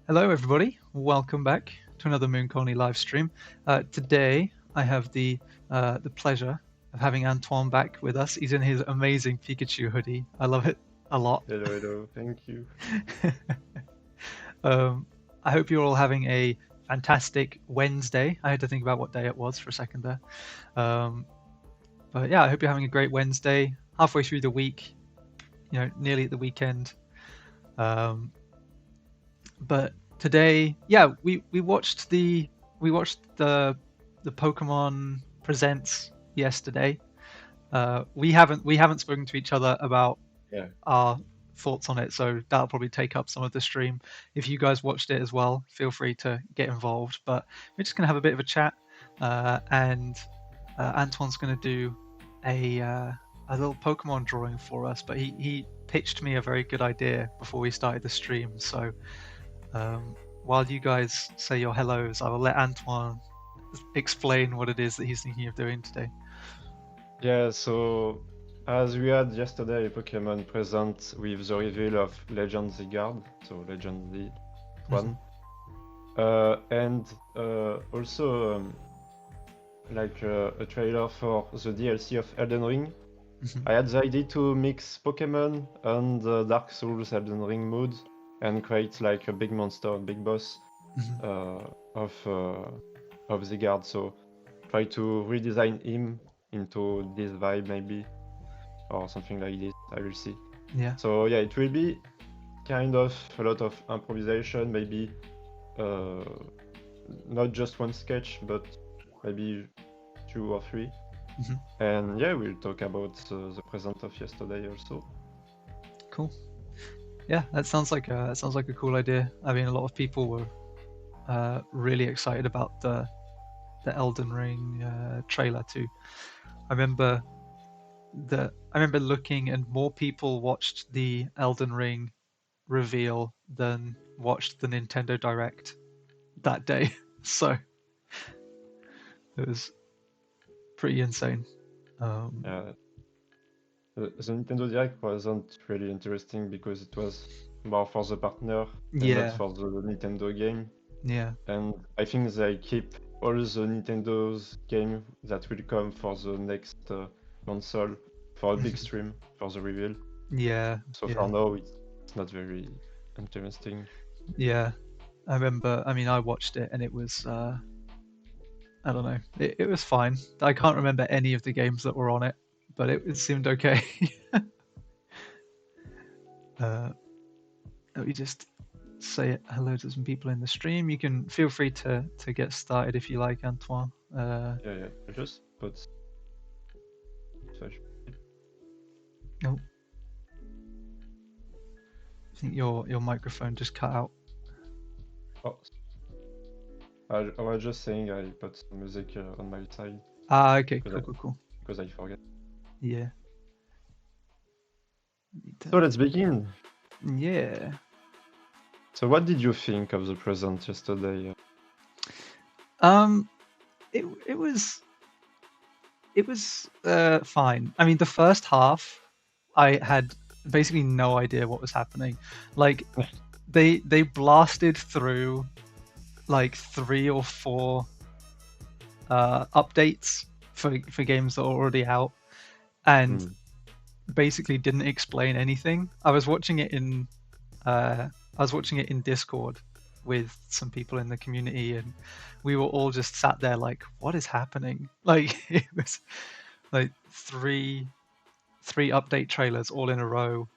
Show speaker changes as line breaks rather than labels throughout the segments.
Hello, everybody. Welcome back to another Moon Colony live stream. Today, I have the pleasure of having Antoine back with us. He's in his amazing Pikachu hoodie. I love it a lot.
Hello, thank you.
I hope you're all having a fantastic Wednesday. I had to think about what day it was for a second there. But yeah, I hope you're having a great Wednesday. Halfway through the week, nearly at the weekend. But today, yeah, we watched the Pokemon Presents yesterday. We haven't spoken to each other about our thoughts on it, so that'll probably take up some of the stream. If you guys watched it as well, feel free to get involved. But we're just gonna have a bit of a chat, and Antoine's gonna do a little Pokemon drawing for us. But he pitched me a very good idea before we started the stream, so. While you guys say your hellos, I will let Antoine explain what it is that he's thinking of doing today.
Yeah, so as we had yesterday a Pokemon present with the reveal of Legend Zygarde, so Legend Z one, and also like a trailer for the DLC of Elden Ring. I had the idea to mix Pokemon and Dark Souls Elden Ring mood and create like a big monster, a big boss of Zygarde. So try to redesign him into this vibe maybe, or something like this. I will see.
Yeah.
So yeah, it will be kind of a lot of improvisation, maybe not just one sketch, but maybe 2 or 3. And yeah, we'll talk about the present of yesterday also.
Cool. Yeah, that sounds like a cool idea. I mean, a lot of people were really excited about the Elden Ring trailer too. I remember looking, and more people watched the Elden Ring reveal than watched the Nintendo Direct that day. So it was pretty insane.
Yeah. The Nintendo Direct wasn't really interesting because it was more for the partner and not for the Nintendo game.
Yeah.
And I think they keep all the Nintendo's game that will come for the next console for a big stream for the reveal.
Yeah.
So for now, it's not very interesting.
Yeah. I remember, I watched it and it was, I don't know, it was fine. I can't remember any of the games that were on it, but it seemed okay. Let me just say hello to some people in the stream. You can feel free to get started if you like, Antoine.
Yeah, I just put.
Oh, I think your microphone just cut out.
Oh, I was just saying I put some music on my side.
Okay, cool.
Because I forget.
Yeah.
So let's begin.
Yeah.
So what did you think of the present yesterday?
It was fine. I mean, the first half, I had basically no idea what was happening. Like, they blasted through like 3 or 4 updates for games that are already out, and basically didn't explain anything. I was watching it in Discord with some people in the community, and we were all just sat there like, what is happening? Like, it was like 3 update trailers all in a row.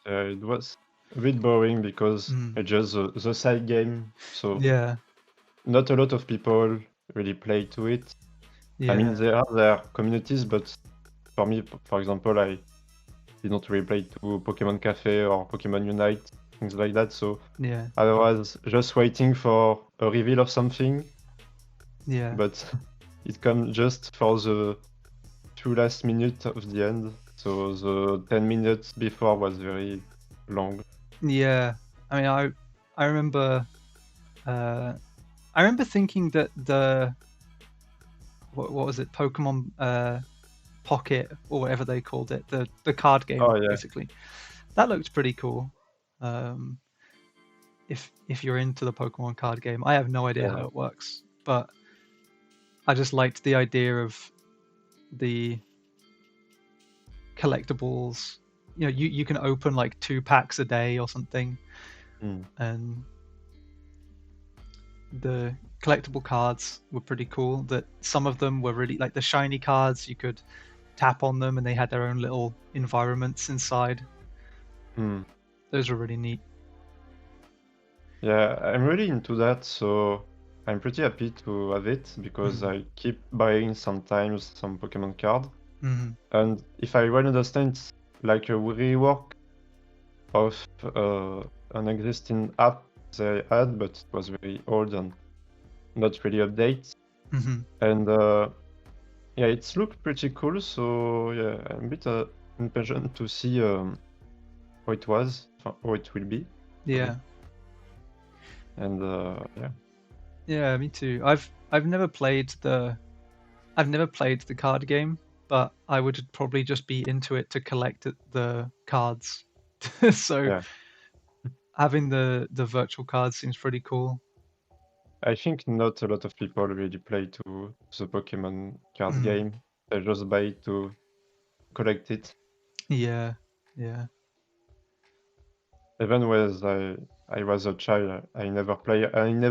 It was a bit boring because it's just the side game, so
yeah,
not a lot of people really play to it.
Yeah.
I mean, there are their communities, but for me, for example, I didn't really play to Pokemon Cafe or Pokemon Unite, things like that, so
yeah,
I was just waiting for a reveal of something,
yeah.
but it comes just for the 2 last minutes of the end, so the 10 minutes before was very long.
Yeah, I mean, I remember thinking that the what was it, Pokemon Pocket or whatever they called it, the card game, basically, that looked pretty cool. if you're into the Pokemon card game. I have no idea how it works, but I just liked the idea of the collectibles. You know, you can open like 2 packs a day or something, and the collectible cards were pretty cool. That some of them were really like the shiny cards. You could tap on them, and they had their own little environments inside. Those were really neat.
Yeah, I'm really into that, so I'm pretty happy to have it because I keep buying sometimes some Pokemon card. And if I well understand, it's like a rework of an existing app they had, but it was very old and not really updated. And yeah, it's looked pretty cool, so yeah, I'm a bit impatient to see how it was, how it will be.
Yeah.
And yeah.
Yeah, me too. I've never played the card game, but I would probably just be into it to collect the cards. So having the virtual cards seems pretty cool.
I think not a lot of people really play to the Pokemon card game. They just buy it to collect it.
Yeah, yeah.
Even when I was a child, I never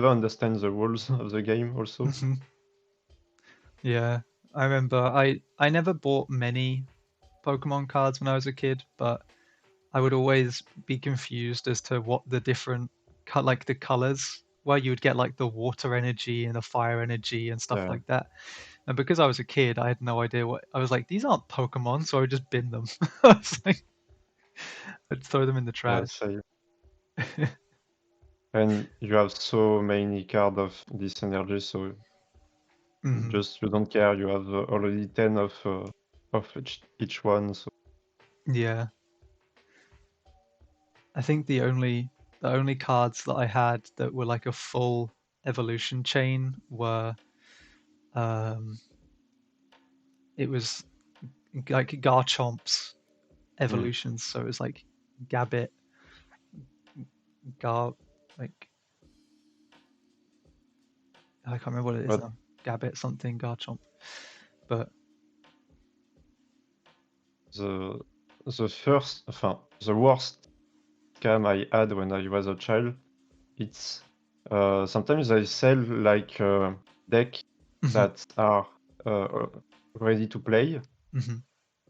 understand the rules of the game also.
Yeah, I remember I never bought many Pokemon cards when I was a kid, but I would always be confused as to what the different like the colors where you would get like the water energy and the fire energy and stuff like that. And because I was a kid, I had no idea what I was like. These aren't Pokemon, so I would just bin them. I was like, I'd throw them in the trash.
And you have so many cards of this energy, so you don't care. You have already 10 of each one. So
yeah, I think the only cards that I had that were like a full evolution chain were it was like Garchomp's evolutions. So it was like Gabbit, like I can't remember what it is now. Gabbit something, Garchomp. But
the worst scam I had when I was a child, it's sometimes I sell like deck that are ready to play,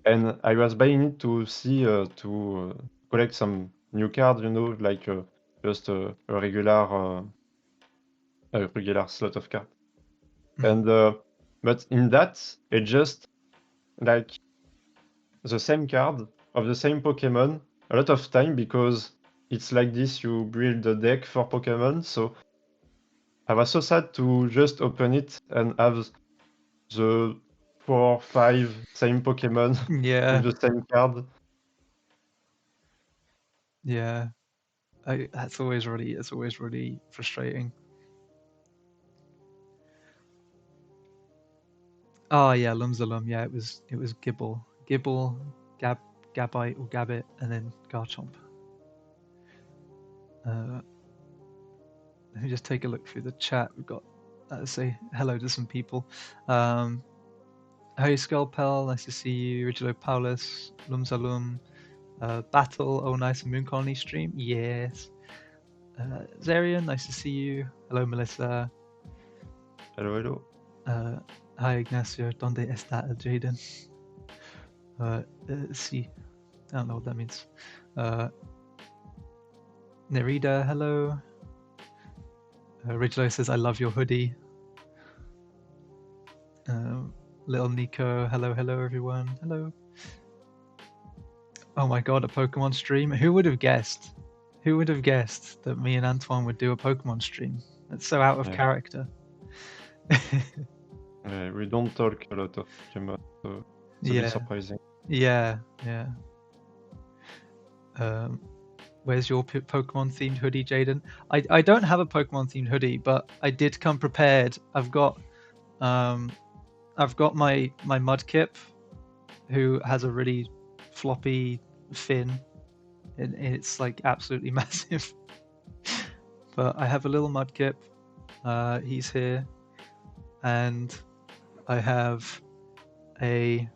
and I was buying it to see to collect some new cards, you know, like just a regular slot of cards. And but in that, it just like the same card of the same Pokemon a lot of time, because it's like this, you build a deck for Pokemon. So I was so sad to just open it and have the 4 or 5 same Pokemon with the same card.
Yeah, it's always really frustrating. Oh yeah, Lumzalum. Yeah, it was Gibble, Gabite or Gabbit, and then Garchomp. Let me just take a look through the chat. We've got say hello to some people. Hey Skullpel, nice to see you. Rigilo Paulus, Lumzalum, Battle. Oh, nice Moon Colony stream. Yes. Zarian, nice to see you. Hello Melissa.
Hello.
Hi Ignacio, ¿dónde está el Jaden? Sí, I don't know what that means. Nerida, hello. Ridgelo says, I love your hoodie. Little Nico, hello everyone, hello. Oh my god, a Pokemon stream? Who would have guessed? Who would have guessed that me and Antoine would do a Pokemon stream? That's so out of character.
We don't talk a lot of Pokemon, so it's a bit surprising.
Yeah. Where's your Pokemon themed hoodie, Jaden? I don't have a Pokemon themed hoodie, but I did come prepared. I've got my Mudkip, who has a really floppy fin, and it's like absolutely massive. but I have a little Mudkip. He's here, and I have and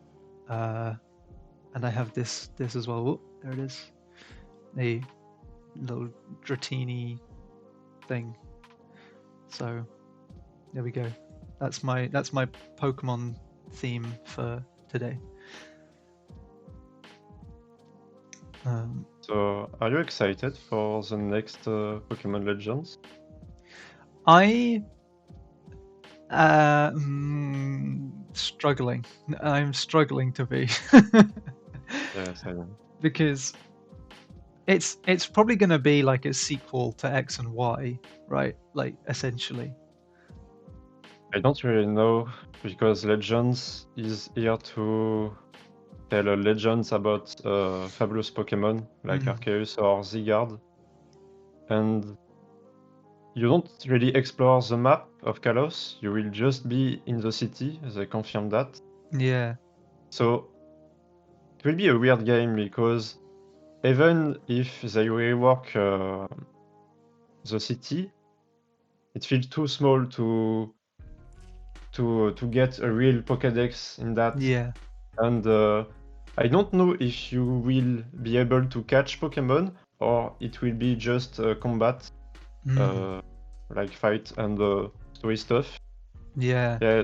I have this as well. Oh, there it is, a little Dratini thing. So there we go. That's my Pokemon theme for today.
So, are you excited for the next Pokemon Legends?
Struggling. I'm struggling to be.
Yes, I am.
Because it's probably going to be like a sequel to X and Y, right? Like, essentially.
I don't really know, because Legends is here to tell legends about fabulous Pokemon like Arceus or Zygarde, and you don't really explore the map of Kalos. You will just be in the city. They confirm that.
Yeah.
So it will be a weird game, because even if they rework the city, it feels too small to get a real Pokédex in that.
Yeah.
And I don't know if you will be able to catch Pokemon, or it will be just combat, like fight and story stuff.
Yeah.
Yeah,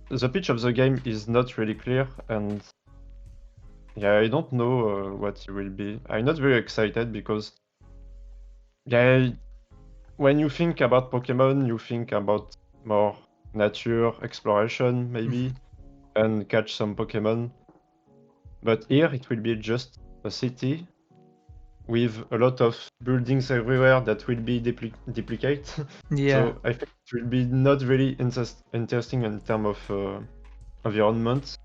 the pitch of the game is not really clear, and yeah, I don't know what it will be. I'm not very excited, because yeah, when you think about Pokemon, you think about more nature exploration, maybe, and catch some Pokemon. But here it will be just a city with a lot of buildings everywhere that will be duplicate.
Yeah.
So I think it will be not really interesting in terms of environment.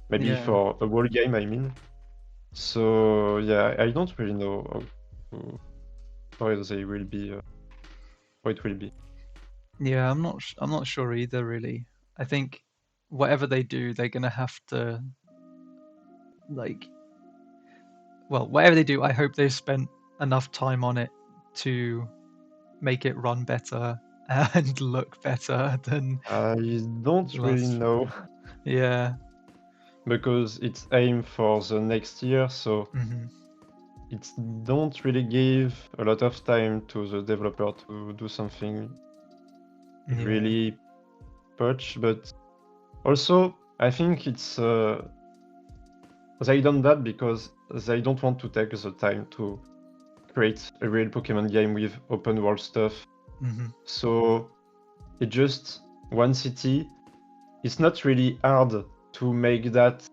Maybe
Yeah.
for a whole game, I mean. So yeah, I don't really know how they will be. How it will be.
Yeah, I'm not sure either, really. I think whatever they do, they're gonna have to, like, well, whatever they do, I hope they've spent enough time on it to make it run better and look better than
I don't really know.
Yeah.
Because it's aimed for the next year, so it don't really give a lot of time to the developer to do something really patch. But also, I think it's they done that because they don't want to take the time to create a real Pokemon game with open world stuff. So it's just one city. It's not really hard to make that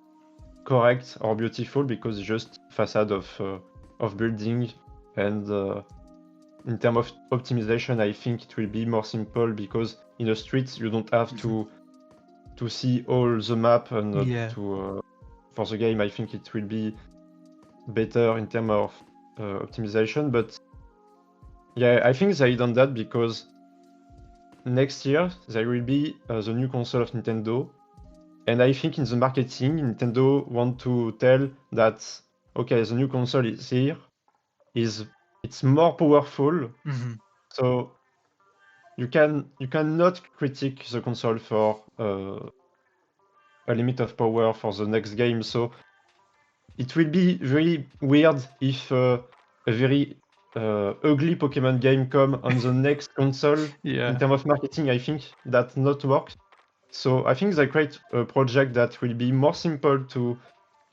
correct or beautiful, because it's just facade of building, and in terms of optimization, I think it will be more simple, because in the streets you don't have to see all the map, and for the game I think it will be better in terms of optimization. But yeah, I think they done that because next year there will be the new console of Nintendo. And I think in the marketing, Nintendo want to tell that, okay, the new console is here, it's more powerful, so you cannot critique the console for a limit of power for the next game. So it will be very weird if a very ugly Pokemon game come on the next console. In terms of marketing, I think that not work. So I think they create a project that will be more simple to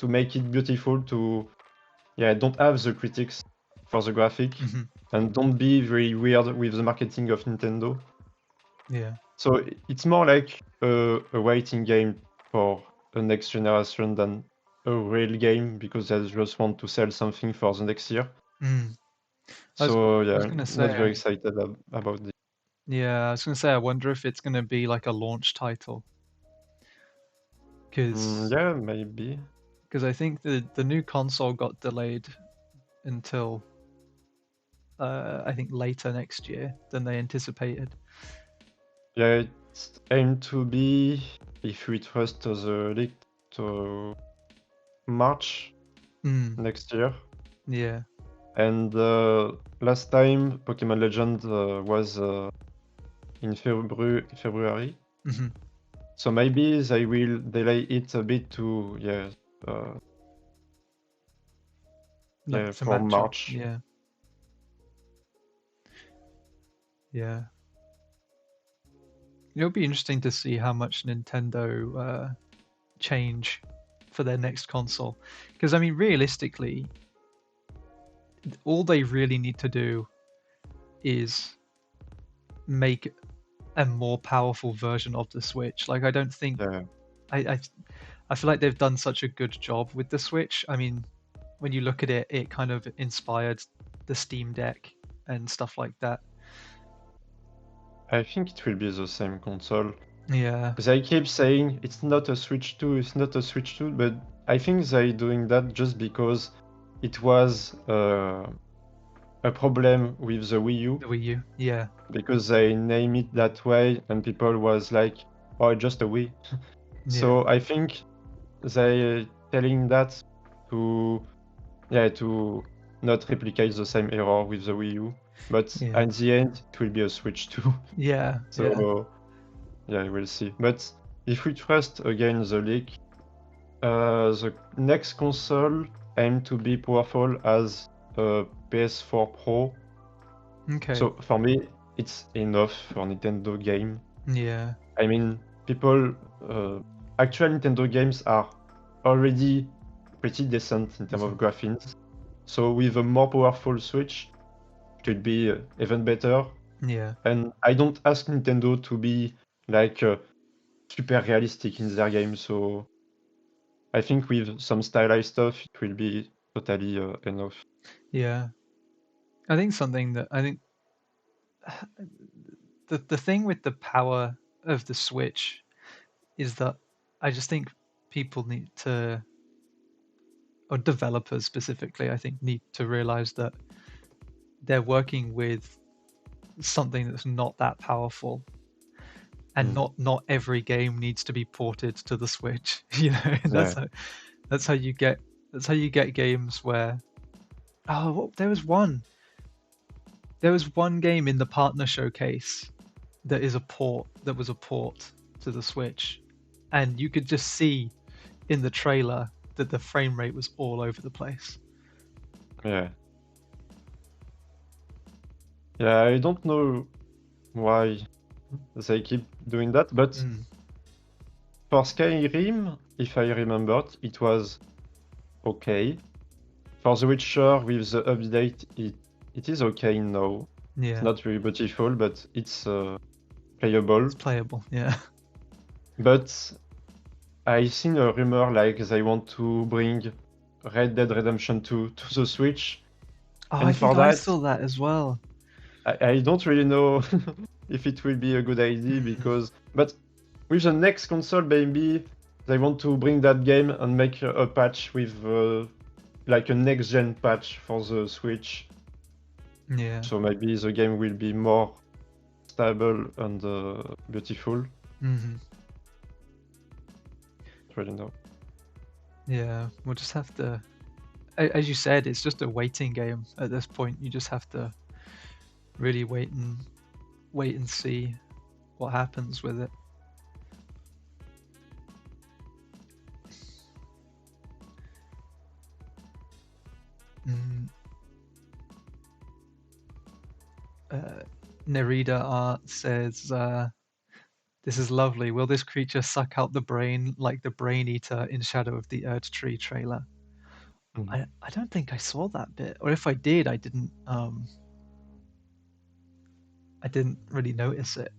make it beautiful, don't have the critics for the graphic, and don't be very weird with the marketing of Nintendo.
Yeah.
So it's more like a waiting game for the next generation than a real game, because they just want to sell something for the next year. So yeah, I'm not very excited about this.
Yeah, I was gonna say, I wonder if it's gonna be like a launch title.
Yeah, maybe.
Because I think the new console got delayed until I think later next year than they anticipated.
Yeah, it's aimed to be, if we trust the leak, to March next year.
Yeah.
And last time Pokemon Legend was in February.
Mm-hmm.
So maybe they will delay it a bit to for March.
Yeah. Yeah. It'll be interesting to see how much Nintendo change for their next console. Because, I mean, realistically, all they really need to do is make a more powerful version of the Switch. Like, I don't think...
Yeah.
I feel like they've done such a good job with the Switch. I mean, when you look at it, it kind of inspired the Steam Deck and stuff like that.
I think it will be the same console.
Yeah.
Because I keep saying it's not a Switch 2, it's not a Switch 2, but I think they're doing that just because it was a problem with the Wii U.
The Wii U, yeah.
Because they name it that way and people was like, oh, just a Wii. So I think they telling that to not replicate the same error with the Wii U. But at the end, it will be a Switch 2.
Yeah.
So we'll see. But if we trust again the leak, the next console aimed to be powerful as a PS4 Pro.
Okay.
So for me, it's enough for Nintendo game.
Yeah.
I mean, people, actual Nintendo games are already pretty decent in terms of graphics. So with a more powerful Switch, it could be even better.
Yeah.
And I don't ask Nintendo to be like super realistic in their game. So I think with some stylized stuff, it will be totally enough.
Yeah. I think the thing with the power of the Switch is that I just think people need to, or developers specifically, I think need to realize that they're working with something that's not that powerful, and not every game needs to be ported to the Switch. You know, that's how you get games where there was one game in the partner showcase that was a port to the Switch, and you could just see in the trailer that the frame rate was all over the place.
Yeah, I don't know why they keep doing that, but for Skyrim, if I remembered, it was okay. For The Witcher, with the update, it is okay now.
Yeah.
It's not very beautiful, but it's playable.
It's playable, yeah.
But I seen a rumor like they want to bring Red Dead Redemption 2 to the Switch.
And I saw that as well.
I don't really know if it will be a good idea but with the next console, maybe they want to bring that game and make a patch with like a next gen patch for the Switch.
Yeah.
So maybe the game will be more stable and beautiful. Really know.
Yeah, we'll just have to. As you said, it's just a waiting game at this point. You just have to really wait and see what happens with it. Nerida Art says, "This is lovely. Will this creature suck out the brain like the Brain Eater in Shadow of the Erdtree trailer?" I don't think I saw that bit, or if I did, I didn't really notice it.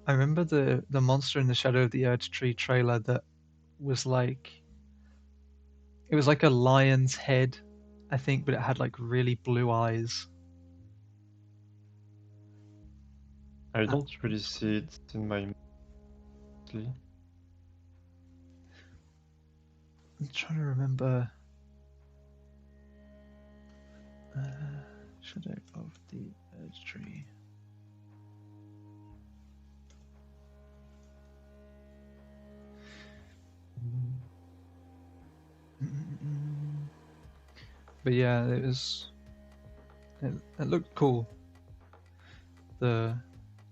I remember the monster in the Shadow of the Erdtree trailer that was like, it was like a lion's head, I think, but it had like really blue eyes.
I don't really see it in my mind.
I'm trying to remember. Shadow of the Erdtree. But yeah, it was. It looked cool. The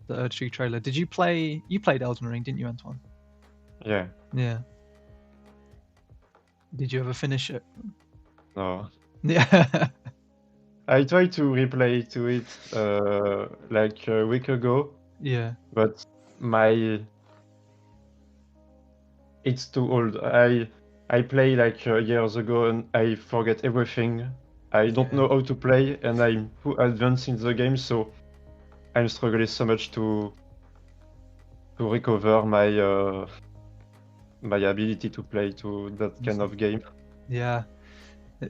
Urge 2 trailer. Did you play? You played Elden Ring, didn't you, Antoine?
Yeah.
Yeah. Did you ever finish it?
No.
Yeah.
I tried to replay to it like a week ago.
Yeah.
But it's too old. I play like years ago and I forget everything. I don't know how to play and I'm too advanced in the game, so I'm struggling so much to recover my ability to play to that kind of game.
Yeah.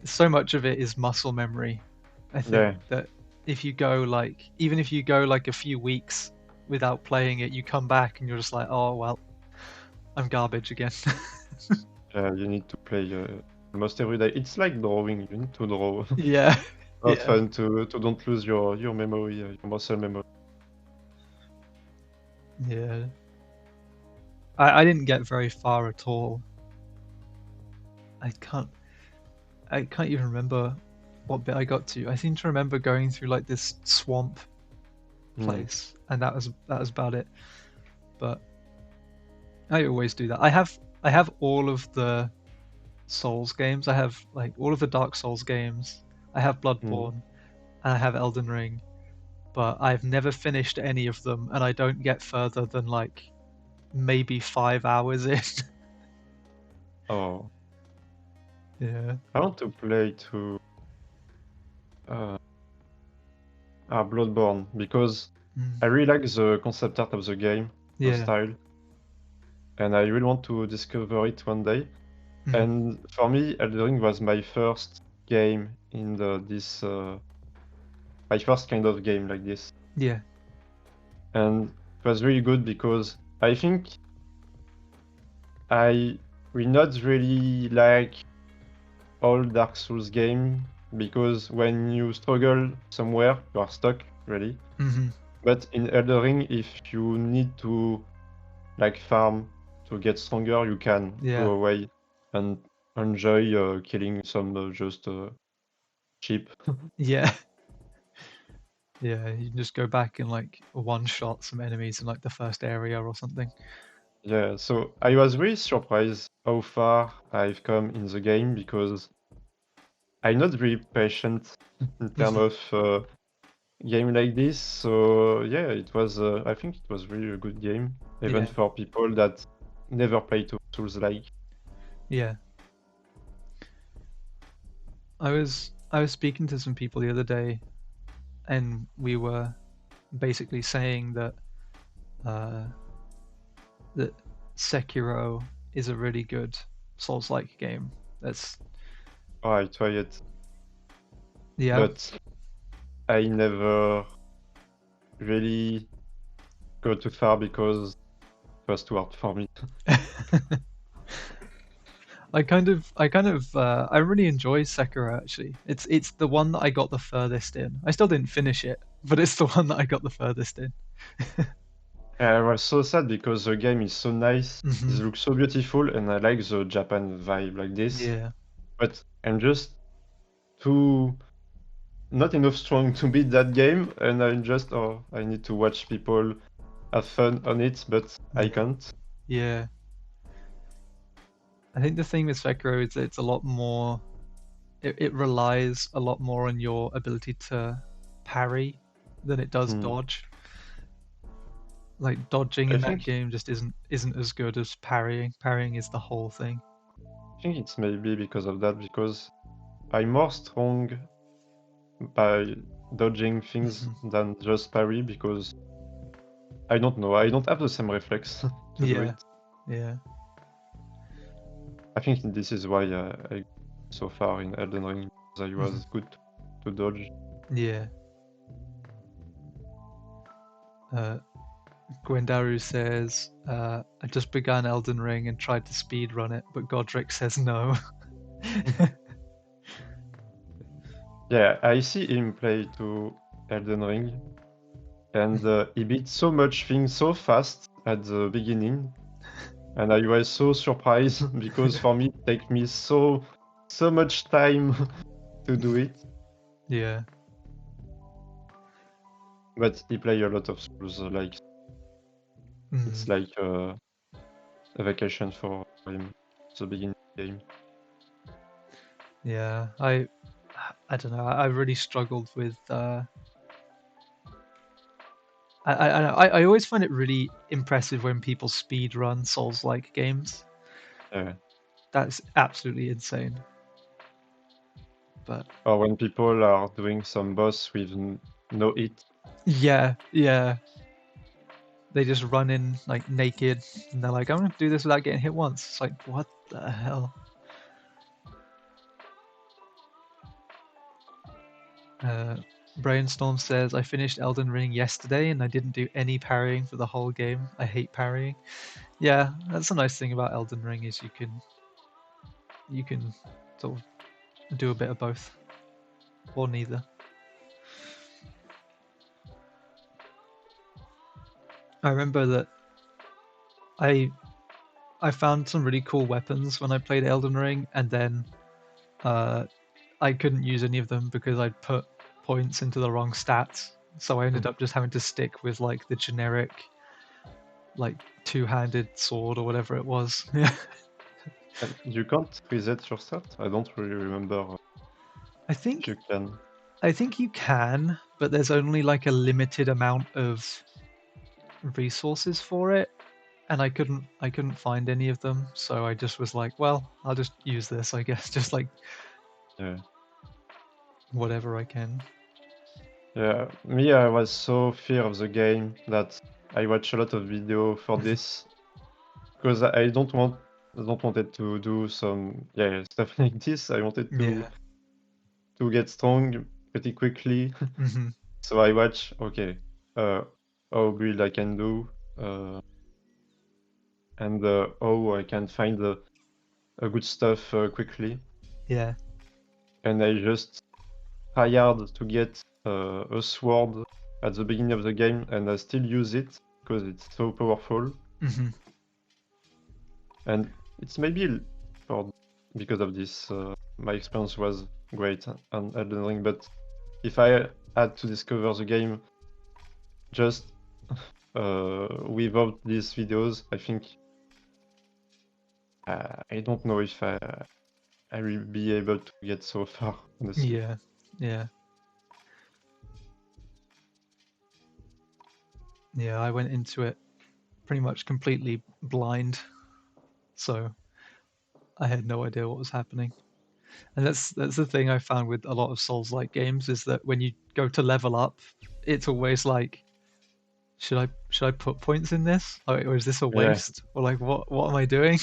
So much of it is muscle memory. I think that if you go like, even if you go like a few weeks without playing it, you come back and you're just like, oh well, I'm garbage again.
You need to play almost every day. It's like drawing. You need to draw.
Yeah.
Not fun to don't lose your memory, your muscle memory.
Yeah. I didn't get very far at all. I can't even remember what bit I got to. I seem to remember going through like this swamp place, and that was about it. But I always do that. I have all of the Souls games. I have like all of the Dark Souls games. I have Bloodborne, and I have Elden Ring, but I've never finished any of them, and I don't get further than like maybe 5 hours in.
Oh.
Yeah.
I want to play to Bloodborne because I really like the concept art of the game, the style, and I really want to discover it one day. And for me, Elden Ring was my first game in my first kind of game like this.
Yeah.
And it was really good because I think I will not really like all Dark Souls game because when you struggle somewhere, you are stuck, really. But in Elden Ring, if you need to like farm to get stronger, you can go away and enjoy killing some just sheep.
Yeah. Yeah, you can just go back and like one-shot some enemies in like the first area or something.
Yeah, so I was really surprised how far I've come in the game because I'm not really patient in terms of game like this. So yeah, it was. I think it was really a good game, even for people that never played Souls-like.
Yeah. I was speaking to some people the other day, and we were basically saying that that Sekiro is a really good Souls-like game.
Oh, I tried it.
Yeah.
But I never really go too far because it was too hard for me.
I really enjoy Sekiro actually. It's the one that I got the furthest in. I still didn't finish it, but it's the one that I got the furthest in.
I was so sad because the game is so nice, it looks so beautiful, and I like the Japan vibe like this.
Yeah.
But I'm just not enough strong to beat that game, and I'm just I need to watch people have fun on it, but I can't.
Yeah. I think the thing with Sekiro is that it's a lot more. It relies a lot more on your ability to parry than it does dodge. Like dodging in that game just isn't as good as parrying. Parrying is the whole thing.
I think it's maybe because of that, because I'm more strong by dodging things than just parry, because I don't know, I don't have the same reflex to do it.
Yeah.
I think this is why I so far in Elden Ring, because I was good to dodge.
Yeah. Gwendaru says, I just began Elden Ring and tried to speedrun it, but Godric says no.
Yeah, I see him play to Elden Ring, and he beat so much things so fast at the beginning, and I was so surprised because for me it takes me so much time to do it.
Yeah.
But he play a lot of Souls, like it's like a vacation for him. The beginning of the game.
Yeah, I don't know. I really struggled with. I always find it really impressive when people speed run Souls-like games.
Yeah.
That's absolutely insane. But
Or when people are doing some boss with no hit.
yeah, yeah. They just run in like naked, and they're like, "I'm gonna do this without getting hit once." It's like, what the hell? Brainstorm says, I finished Elden Ring yesterday and I didn't do any parrying for the whole game. I hate parrying. Yeah, that's a nice thing about Elden Ring is you can sort of do a bit of both. Or neither. I remember that I found some really cool weapons when I played Elden Ring, and then I couldn't use any of them because I'd put points into the wrong stats. So I ended up just having to stick with like the generic, like two-handed sword or whatever it was. Yeah.
And you can't reset your stat? I don't really remember
I
if
think
you can.
I think you can, but there's only like a limited amount of resources for it, and I couldn't find any of them, so I just was like, well, I'll just use this, I guess, just like
Yeah.
whatever I can.
Yeah, me, I was so fear of the game that I watch a lot of video for this because I don't wanted to do some stuff like this. I wanted
Yeah.
to get strong pretty quickly.
Hmm.
So I watch how build I can do and how I can find a good stuff quickly.
Yeah.
And I just try hard to get a sword at the beginning of the game, and I still use it because it's so powerful.
Hmm.
And it's maybe because of this, my experience was great on Elden Ring. But if I had to discover the game just without these videos, I think I don't know if I will be able to get so far. Honestly.
Yeah. Yeah. Yeah, I went into it pretty much completely blind, so I had no idea what was happening. And that's the thing I found with a lot of Souls-like games is that when you go to level up, it's always like, should I put points in this, or is this a
Yeah.
waste, or like what am I doing?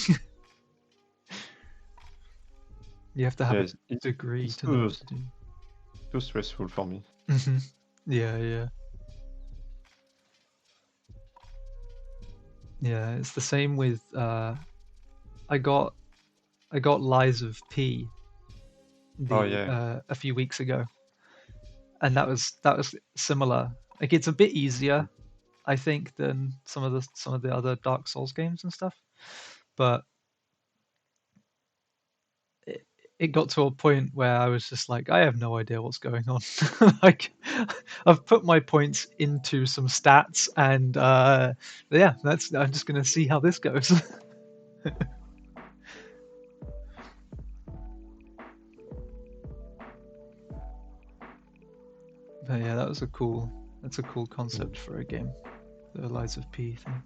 You have to have a degree
it's
to know what to do.
too stressful for me.
Hmm. Yeah, yeah. Yeah, it's the same with I got Lies of P a few weeks ago, and that was similar. Like it's a bit easier, I think, than some of the other Dark Souls games and stuff, but it got to a point where I was just like, I have no idea what's going on. Like, I've put my points into some stats, and yeah, I'm just gonna see how this goes. But yeah, that's a cool concept for a game, the Lies of P thing.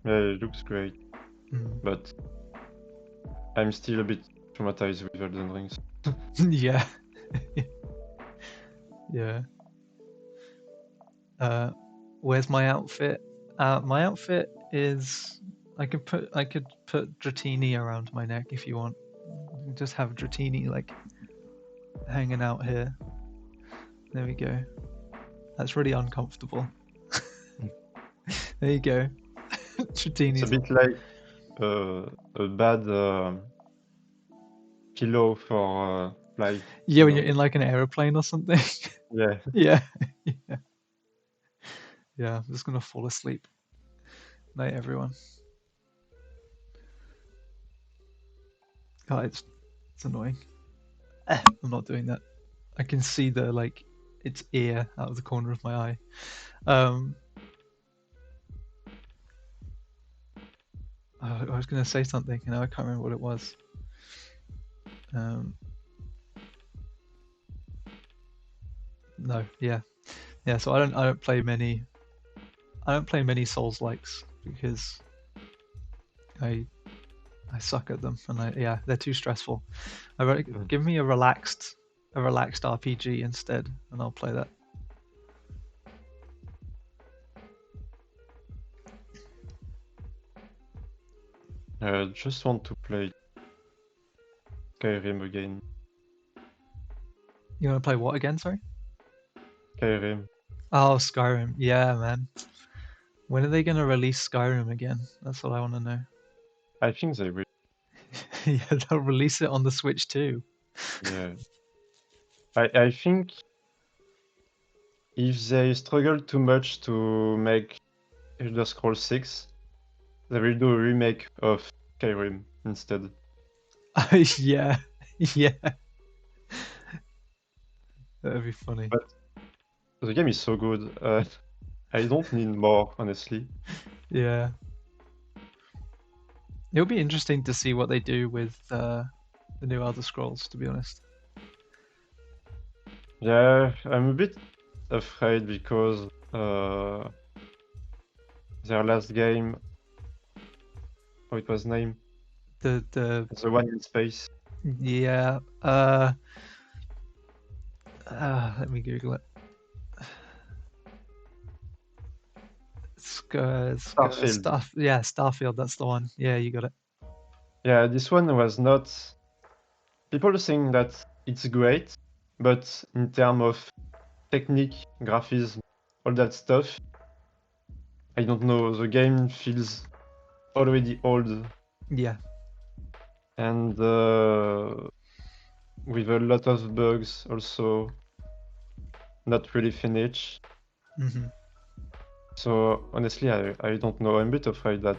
Yeah, it looks great, but I'm still a bit traumatized with Elden Ring.
Yeah. Yeah. Where's my outfit? My outfit is I could put Dratini around my neck if you want. Just have Dratini like hanging out here. There we go. That's really uncomfortable. There you go. Dratini's
It's a bit like a bad pillow for flight.
Yeah, when you're in like an aeroplane or something.
Yeah.
Yeah. Yeah. Yeah, I'm just gonna fall asleep. Night, everyone. God, it's annoying. I'm not doing that. I can see its ear out of the corner of my eye. I was going to say something, and I can't remember what it was. No, yeah. So I don't play many. I don't play many Souls likes because I suck at them, and they're too stressful. Give me a relaxed RPG instead, and I'll play that.
I just want to play Skyrim again.
You want to play what again? Sorry.
Skyrim.
Oh, Skyrim. Yeah, man. When are they going to release Skyrim again? That's what I want to know.
I think they will.
Yeah, they'll release it on the Switch too.
Yeah. I think if they struggle too much to make Elder Scrolls 6, they will do a remake of Skyrim instead.
Yeah. That'd be funny.
But the game is so good. I don't need more, honestly.
Yeah. It'll be interesting to see what they do with the new Elder Scrolls, to be honest.
Yeah, I'm a bit afraid because their last game, how it was named?
The
one in space.
Yeah. Let me Google it.
Starfield.
Starfield, that's the one. Yeah, you got it.
Yeah, this one was not... People think that it's great, but in terms of technique, graphism, all that stuff, I don't know, the game feels already old.
Yeah.
And with a lot of bugs also, not really finished.
Mm-hmm.
So honestly, I don't know. I'm a bit afraid that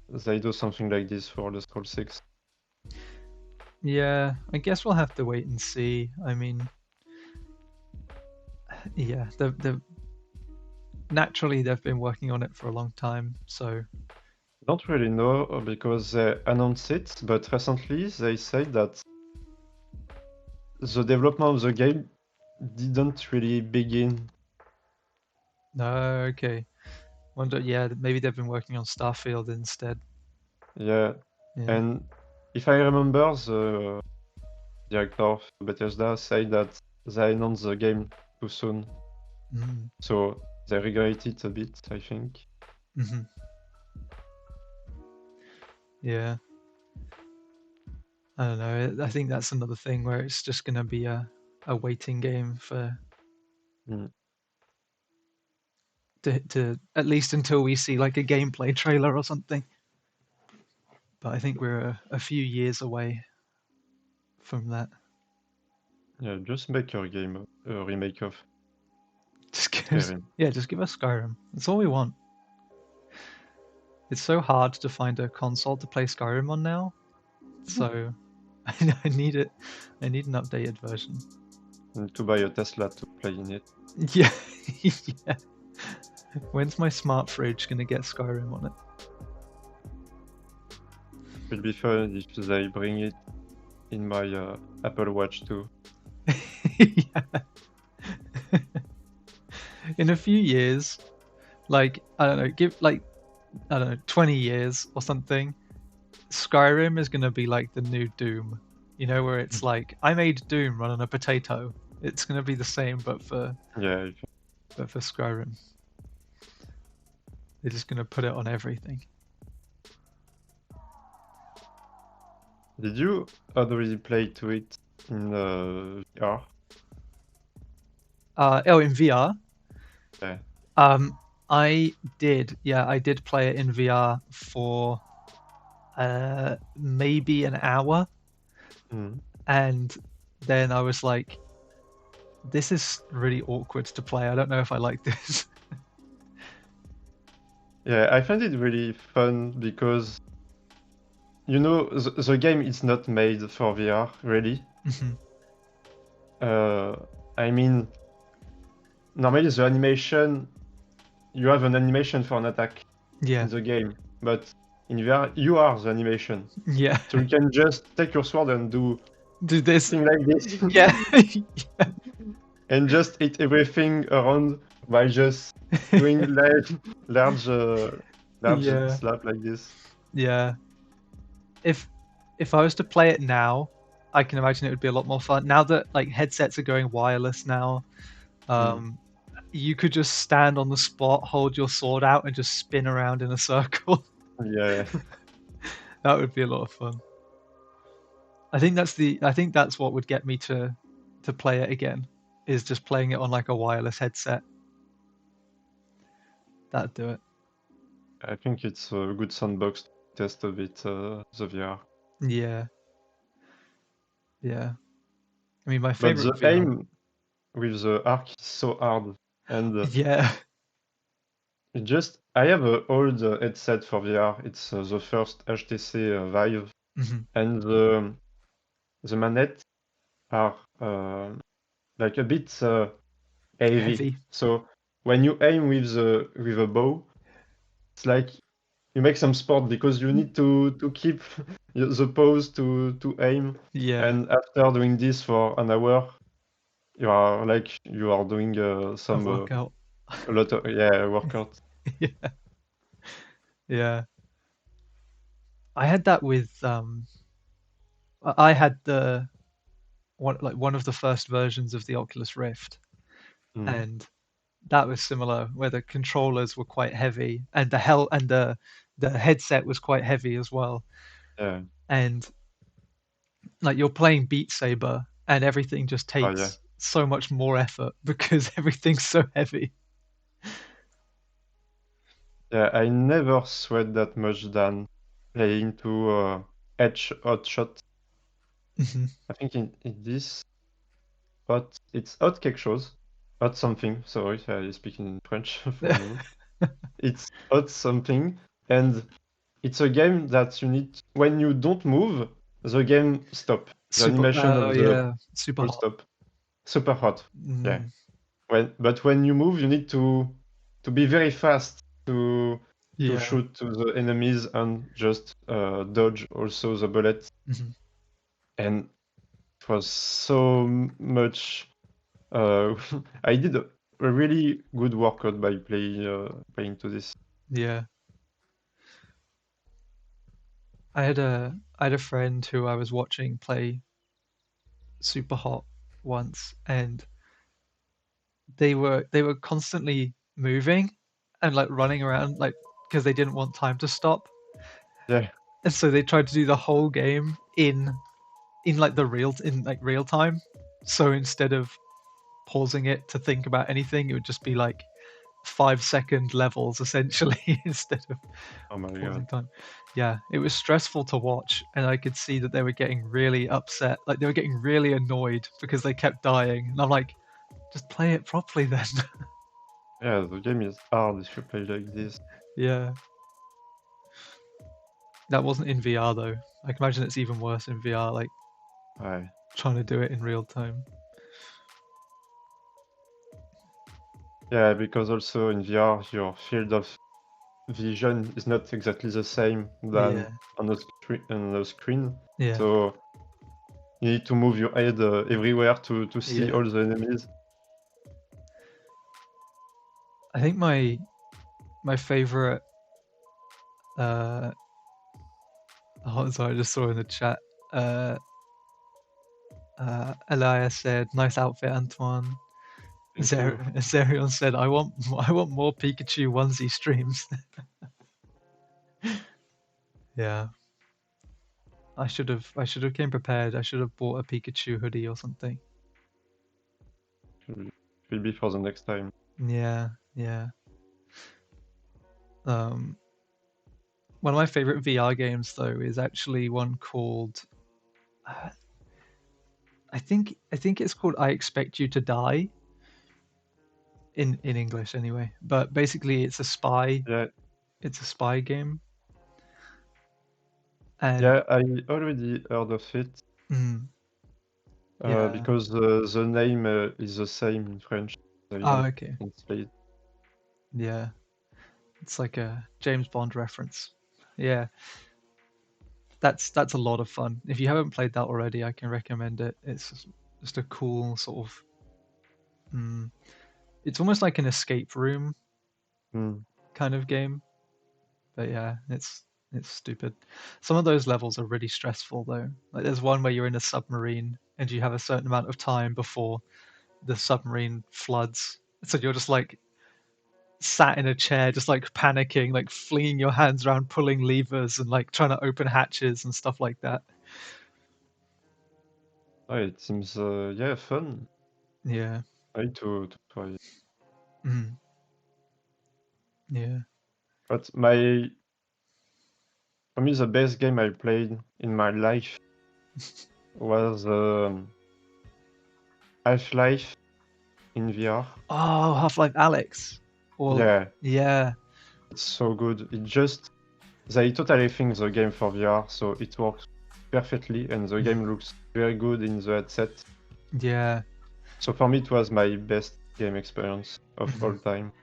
they do something like this for the Scroll 6.
Yeah, I guess we'll have to wait and see. I mean, yeah, naturally they've been working on it for a long time, so...
Don't really know because they announced it, but recently they said that the development of the game didn't really begin.
No, okay. Wonder, maybe they've been working on Starfield instead.
Yeah. And if I remember, the director of Bethesda said that they announced the game too soon.
Mm.
So they regret it a bit, I think.
Mm-hmm. Yeah. I don't know. I think that's another thing where it's just going to be a waiting game for... To at least until we see like a gameplay trailer or something. But I think we're a few years away from that.
Yeah, just make your game a remake of
Skyrim. Yeah, just give us Skyrim. That's all we want. It's so hard to find a console to play Skyrim on now, so I need it. I need an updated version.
And to buy a Tesla to play in it.
Yeah, yeah. When's my smart fridge gonna get Skyrim on it?
It will be fun if they bring it in my Apple Watch too.
Yeah. In a few years, like, I don't know, 20 years or something, Skyrim is gonna be like the new Doom. You know, where it's like, I made Doom run on a potato. It's gonna be the same, but for Skyrim. They're just gonna put it on everything.
Did you already play to it in VR?
In VR?
Yeah.
I did. Yeah, I did play it in VR for maybe an hour. And then I was like, this is really awkward to play. I don't know if I like this.
Yeah, I find it really fun because, you know, the game is not made for VR, really. I mean, normally the animation, you have an animation for an attack
Yeah.
in the game, but in VR, you are the animation.
Yeah.
So you can just take your sword and do
this.
thing like this.
Yeah.
And just hit everything around by just doing large
Yeah.
slap like this.
Yeah. If I was to play it now, I can imagine it would be a lot more fun. Now that like headsets are going wireless now, you could just stand on the spot, hold your sword out, and just spin around in a circle.
Yeah.
That would be a lot of fun. I think that's what would get me to play it again, is just playing it on like a wireless headset. That'd do it.
I think it's a good sandbox to test a bit the VR.
Yeah. Yeah. I mean, my
But
favorite
the
VR.
aim with the arc is so hard, and
Yeah.
I have an old headset for VR. It's the first HTC Vive, and the manette are like a bit heavy. So when you aim with a bow, it's like you make some sport because you need to keep the pose to aim.
Yeah.
And after doing this for an hour, you are doing some
a workout.
a lot of workout.
Yeah. Yeah. I had that with I had one of the first versions of the Oculus Rift, and that was similar, where the controllers were quite heavy and the headset was quite heavy as well.
Yeah.
And like you're playing Beat Saber and everything just takes so much more effort because everything's so heavy.
Yeah, I never sweat that much than playing to hot shot. I think in this it's hot quelque chose. Hot something. Sorry, I speak in French for a moment. It's hot something, and it's a game that you need. When you don't move, the game stop. The animation of the
super
will
hot.
stop. Super hot. Yeah. But when you move, you need to be very fast to shoot to the enemies and just dodge also the bullets. And it was so much. I did a really good workout by playing to this.
Yeah. I had a friend who I was watching play Super Hot once, and they were constantly moving and like running around, like because they didn't want time to stop.
Yeah.
And so they tried to do the whole game in real time. So instead of pausing it to think about anything, it would just be like 5-second levels essentially instead of pausing time. Yeah, it was stressful to watch, and I could see that they were getting really upset. Like they were getting really annoyed because they kept dying. And I'm like, just play it properly then.
Yeah, the game is hard if you play like this.
Yeah. That wasn't in VR though. I can imagine it's even worse in VR, like trying to do it in real time.
Yeah, because also in VR your field of vision is not exactly the same than on the screen.
Yeah.
So you need to move your head everywhere to see all the enemies.
I think my favorite oh, sorry, I just saw in the chat. Elias said, "Nice outfit, Antoine." Zerion said, "I want more Pikachu onesie streams." Yeah. I should have came prepared. I should have bought a Pikachu hoodie or something.
Will be for the next time.
Yeah, yeah. One of my favorite VR games though is actually one called I think it's called I Expect You to Die in English anyway. But basically it's a spy.
Yeah.
It's a spy game. And
yeah, I already heard of it.
Yeah.
because the name is the same in French. They
Oh,
don't
okay.
translate.
Yeah. It's like a James Bond reference. Yeah. That's a lot of fun. If you haven't played that already, I can recommend it. It's just a cool sort of. It's almost like an escape room
Mm.
kind of game. But yeah, it's stupid. Some of those levels are really stressful though. Like there's one where you're in a submarine and you have a certain amount of time before the submarine floods. So you're just like sat in a chair, just like panicking, like flinging your hands around, pulling levers and like trying to open hatches and stuff like that.
Oh, it seems yeah, fun.
Yeah.
I need to try.
Mm. Yeah.
But for me, the best game I played in my life was Half-Life in VR.
Oh, Half-Life Alex. Or
Yeah,
yeah.
it's so good. They totally think the game for VR, so it works perfectly, and the game looks very good in the headset.
Yeah.
So for me, it was my best game experience of all time.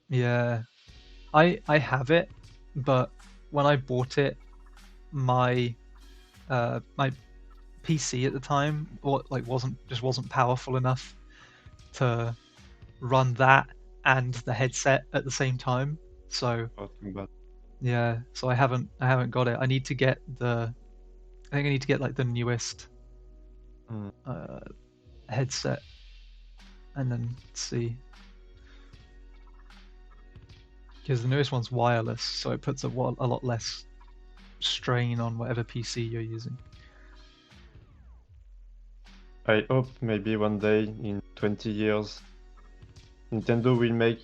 Yeah. I have it, but when I bought it, my my PC at the time wasn't powerful enough to run that and the headset at the same time. So
Oh, too bad.
yeah, so I haven't got it. I think I need to get like the newest
Mm.
headset and then see, because the newest one's wireless, so it puts a lot less strain on whatever PC you're using.
I hope maybe one day in 20 years, Nintendo will make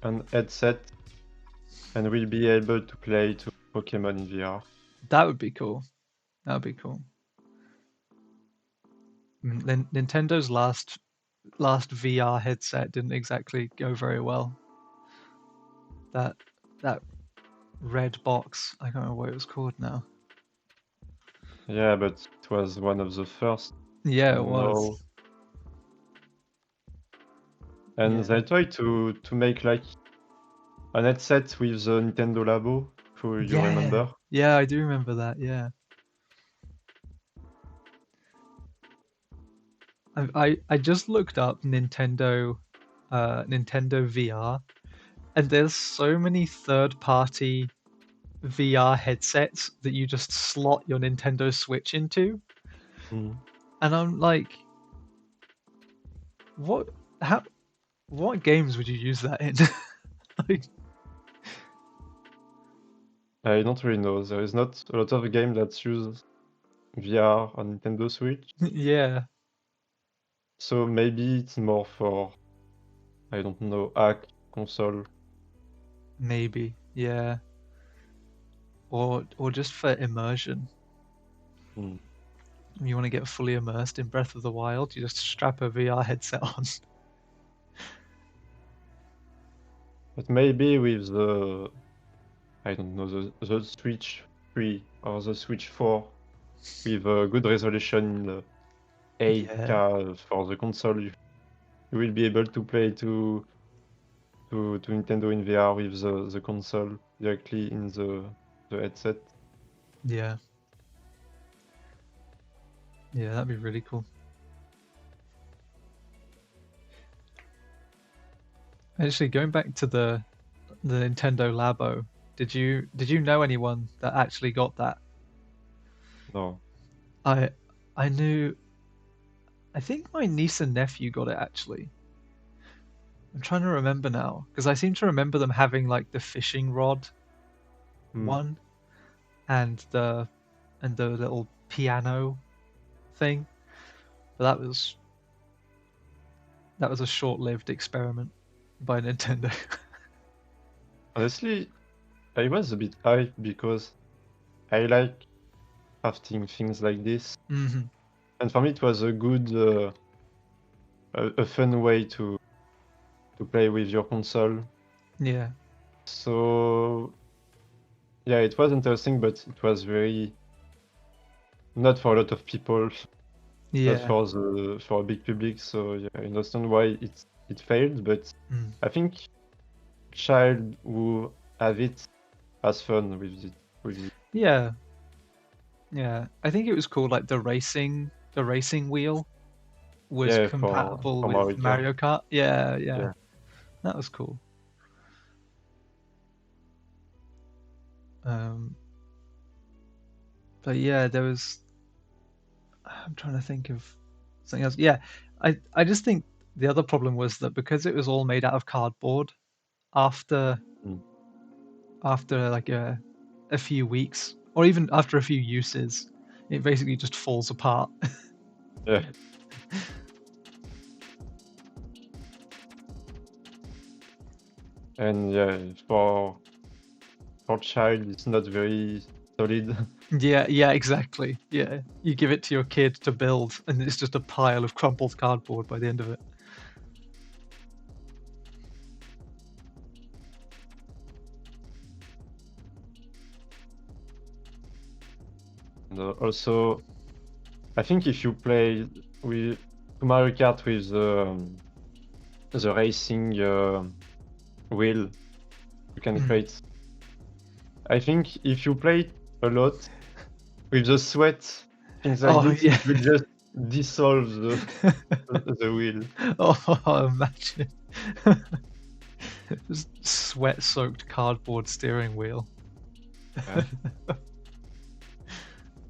an headset and we'll be able to play to Pokémon in VR.
That would be cool. That would be cool. Nintendo's last VR headset didn't exactly go very well. That red box, I can't remember what it was called now.
Yeah, but it was one of the first.
Yeah, it
And
was.
now, and
Yeah.
they tried to make like an headset with the Nintendo Labo, if you
Yeah.
remember.
Yeah, I do remember that. Yeah. I just looked up Nintendo VR, and there's so many third-party VR headsets that you just slot your Nintendo Switch into,
Mm.
and I'm like, what? How? What games would you use that in? Like,
I don't really know. There is not a lot of games that use VR on Nintendo Switch.
yeah,
So maybe it's more for, I don't know, hack console.
maybe. Yeah. Or just for immersion.
Mm.
You want to get fully immersed in Breath of the Wild, you just strap a VR headset on.
But maybe with the, I don't know, the Switch 3 or the Switch 4 with a good resolution in the 8K
Yeah.
for the console, you will be able to play to Nintendo in VR with the console directly in the headset.
Yeah. Yeah, that'd be really cool. Actually, going back to the Nintendo Labo, did you know anyone that actually got that?
No.
I knew. I think my niece and nephew got it actually. I'm trying to remember now because I seem to remember them having like the fishing rod
Mm.
one and the little piano thing, but that was a short-lived experiment by Nintendo.
Honestly, I was a bit hyped because I like crafting things like this.
hmm
And for me, it was a good, a fun way to play with your console.
Yeah.
So yeah, it was interesting, but it was very not for a lot of people. not
Yeah.
for a big public. So yeah, I understand why it failed, but
Mm.
I think child who have it has fun with it.
Yeah. Yeah. I think it was cool. Like the racing wheel was
Yeah,
compatible
for
with
Mario Kart.
Mario Kart. Yeah. Yeah.
Yeah.
That was cool. Um, but yeah, there was. I'm trying to think of something else. Yeah, I just think the other problem was that because it was all made out of cardboard, after
Mm.
after like a few weeks or even after a few uses, it basically just falls apart.
Yeah. And yeah, for child, it's not very solid.
Yeah, yeah, exactly. Yeah, you give it to your kid to build, and it's just a pile of crumpled cardboard by the end of it.
And also, I think if you play with Mario Kart with the racing wheel, you can create. I think if you play a lot with the sweat, things like
Oh
this,
yeah.
it will just dissolve the wheel.
Oh, imagine. Just sweat-soaked cardboard steering wheel.
Yeah.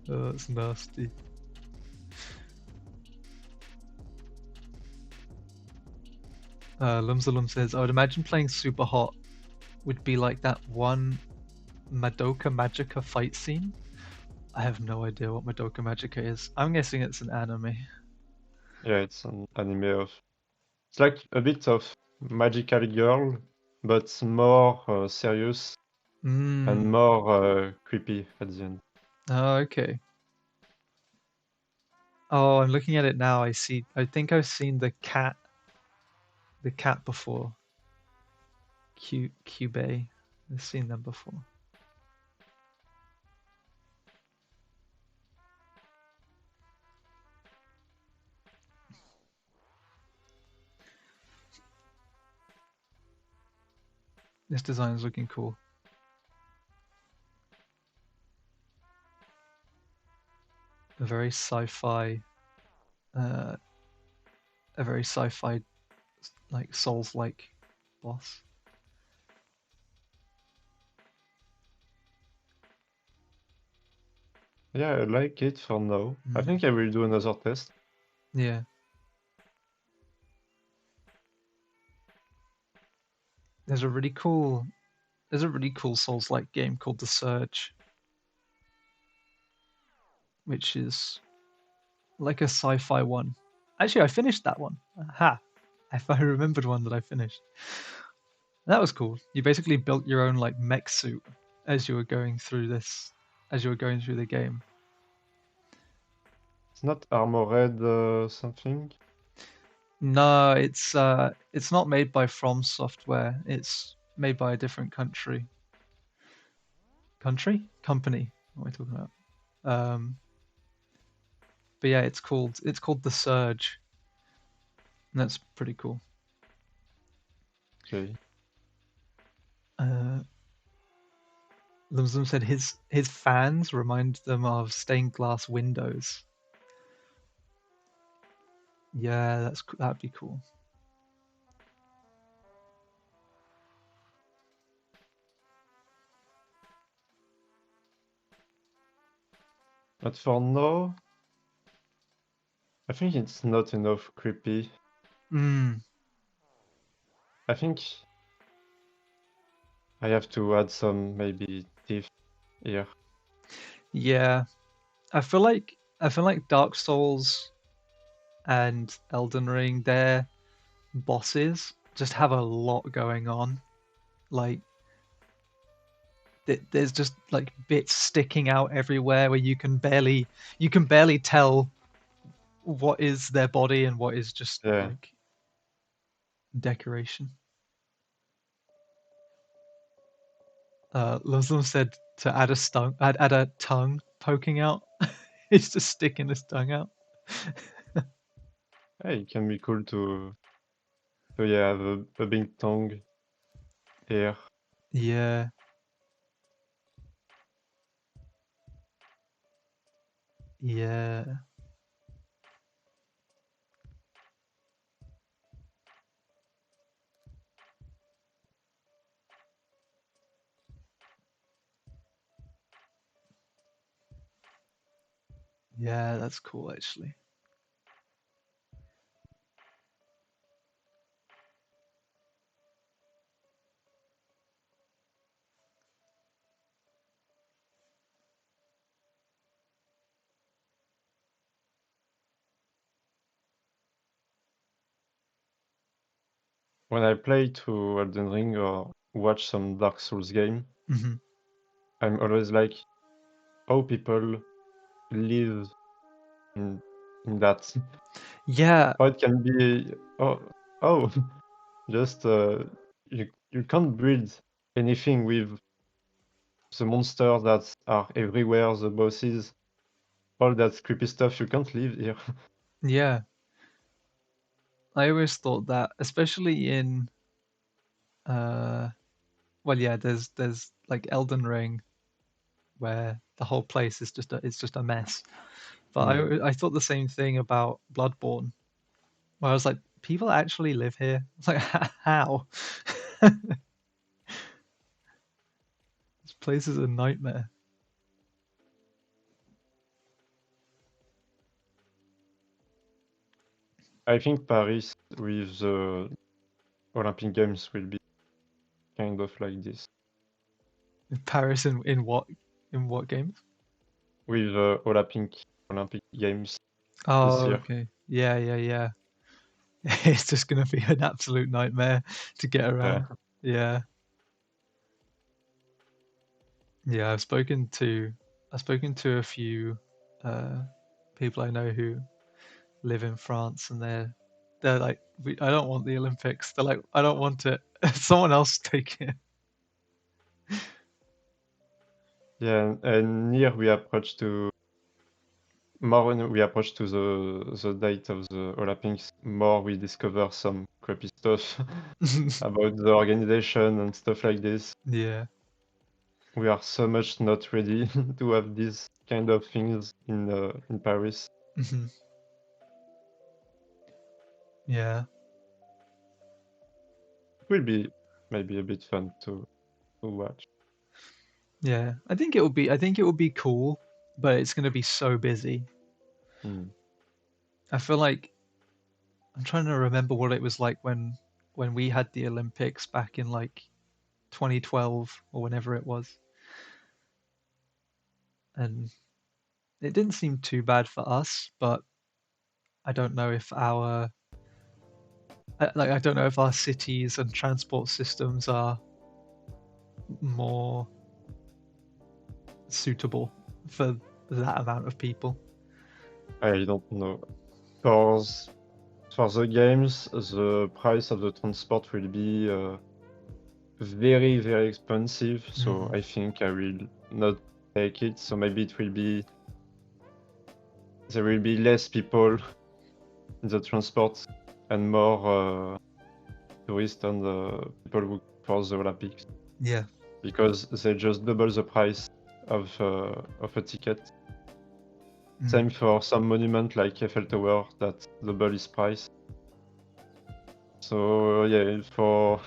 Oh, that's nasty. Lumzalum says, I would imagine playing Super Hot would be like that one Madoka Magica fight scene. I have no idea what Madoka Magica is. I'm guessing it's an anime.
Yeah, it's an anime of. It's like a bit of Magical Girl, but more serious and more creepy at the end.
Oh, okay. Oh, I'm looking at it now. I see. I think I've seen the cat before. Cube. I've seen them before. This design is looking cool. A very sci-fi, uh, a very sci-fi, like Souls-like boss.
Yeah, I like it for now. I think I will do another test.
Yeah. There's a really cool Souls-like game called The Surge, which is like a sci-fi one. Actually, I finished that one. Aha! If I remembered one that I finished. That was cool. You basically built your own like mech suit as you were going through the game.
It's not Armored something.
No, it's not made by From Software. It's made by a different country. Company. What am I talking about? But yeah, it's called The Surge. And that's pretty cool.
Okay.
Lumsum said his fans remind them of stained glass windows. Yeah, that'd be cool.
But for now, I think it's not enough creepy. I think I have to add some maybe teeth here.
Yeah, I feel like Dark Souls and Elden Ring, their bosses just have a lot going on. Like there's just like bits sticking out everywhere where you can barely tell what is their body and what is just like decoration. Muslim said to add a tongue poking out. He's just sticking his tongue out.
Hey, it can be cool to have a big tongue here.
Yeah. Yeah. Yeah, that's cool actually.
When I play to Elden Ring or watch some Dark Souls game,
Hmm.
I'm always like, how people live in that.
Yeah.
How it can be, oh, just you can't build anything with the monsters that are everywhere, the bosses, all that creepy stuff. You can't live here.
Yeah. I always thought that, especially in well, yeah, there's like Elden Ring where the whole place is just a mess. But I thought the same thing about Bloodborne, where I was like, people actually live here. It's like, how? This place is a nightmare.
I think Paris with the Olympic Games will be kind of like this.
Paris in what games?
With Olympic Games this
Oh,
year.
okay. Yeah, yeah, yeah. It's just gonna be an absolute nightmare to get
Yeah.
around. Yeah. Yeah, I've spoken to a few uh people I know who live in France, and they're like, I don't want the Olympics. They're like, I don't want it. Someone else take it.
Yeah, and here we approach to more when we approach to the date of the Olympics, more we discover some creepy stuff about the organization and stuff like this.
Yeah.
We are so much not ready to have these kind of things in Paris.
Hmm. Yeah.
It will be maybe a bit fun to watch.
Yeah. I think it will be cool, but it's gonna be so busy.
Mm.
I feel like I'm trying to remember what it was like when we had the Olympics back in like 2012 or whenever it was. And it didn't seem too bad for us, but I don't know if I don't know if our cities and transport systems are more suitable for that amount of people.
I don't know. For the games, the price of the transport will be very, very expensive. So I think I will not take it. So maybe there will be less people in the transport and more tourists and people who for the Olympics.
Yeah.
Because they just double the price of a ticket. Same for some monument like Eiffel Tower that double its price. So yeah, for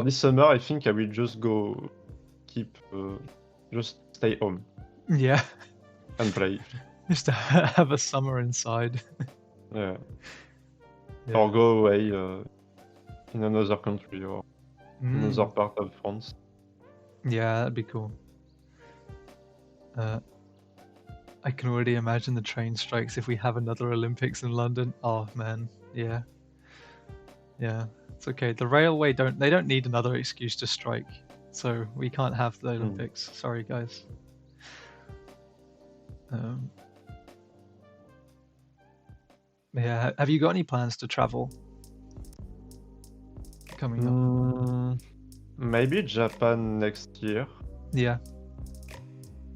this summer, I think I will just go just stay home.
Yeah.
And play.
Just to have a summer inside.
Yeah.
Yeah.
Or go away in another country or another part of France.
Yeah, that'd be cool. I can already imagine the train strikes if we have another Olympics in London. Oh man, yeah. Yeah, it's okay. The railway they don't need another excuse to strike, so we can't have the Olympics. Sorry, guys. Yeah, have you got any plans to travel coming up?
Maybe Japan next year.
Yeah.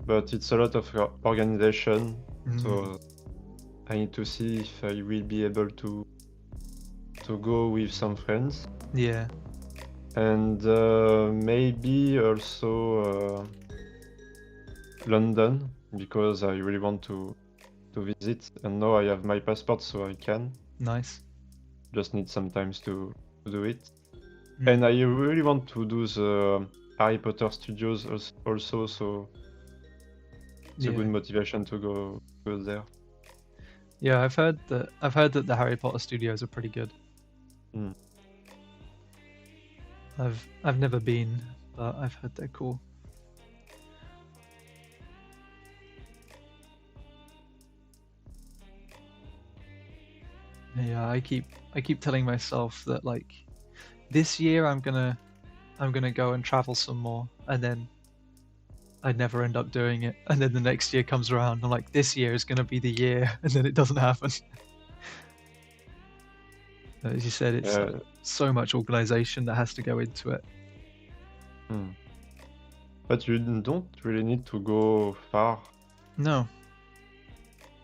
But it's a lot of organization, so I need to see if I will be able to go with some friends.
Yeah.
And maybe also London, because I really want to visit, and now I have my passport, so I can.
Nice.
Just need some time to do it.
Mm.
And I really want to do the Harry Potter studios also, so it's a good motivation to go there.
Yeah, I've heard that the Harry Potter studios are pretty good.
Mm.
I've never been, but I've heard they're cool. Yeah, I keep telling myself that like this year I'm gonna go and travel some more, and then I never end up doing it. And then the next year comes around, I'm like, this year is gonna be the year, and then it doesn't happen. As you said, it's like so much organization that has to go into it.
But you don't really need to go far.
No.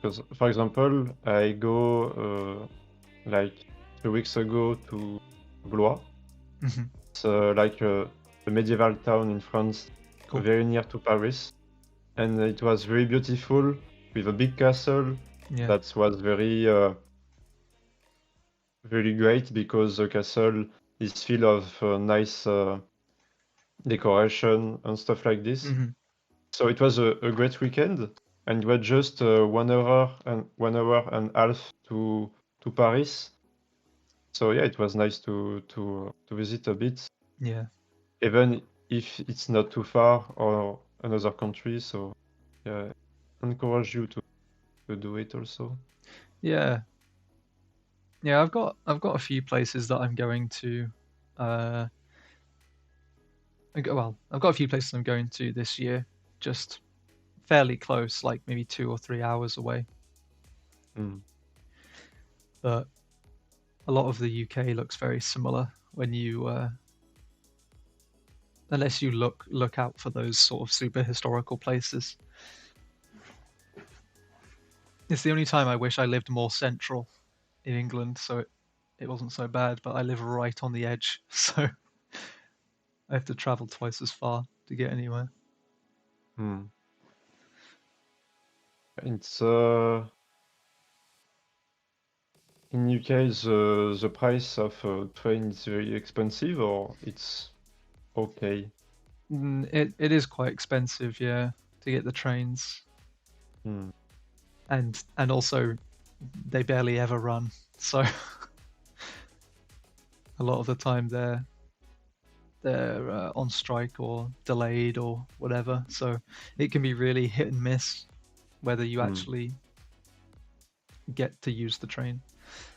Because, for example, I go like 2 weeks ago to Blois.
Mm-hmm.
It's like a medieval town in France,
Cool.
very near to Paris. And it was very beautiful, with a big castle.
Yeah.
That was very great, because the castle is full of nice decoration and stuff like this.
Mm-hmm.
So it was a great weekend, and it was just 1 hour and 1.5 hours to Paris. So yeah, it was nice to visit a bit.
Yeah.
Even if it's not too far or another country. So yeah, I encourage you to do it also.
Yeah. Yeah, I've got a few places that I'm going to. I've got a few places I'm going to this year, just fairly close, like maybe 2 or 3 hours away. But a lot of the UK looks very similar when you, unless you look out for those sort of super historical places. It's the only time I wish I lived more central in England, so it wasn't so bad. But I live right on the edge, so I have to travel twice as far to get anywhere.
It's in UK, the price of a train is very expensive, or it's okay?
It is quite expensive, yeah, to get the trains. And also they barely ever run, so a lot of the time they're on strike or delayed or whatever, so it can be really hit and miss whether you actually get to use the train,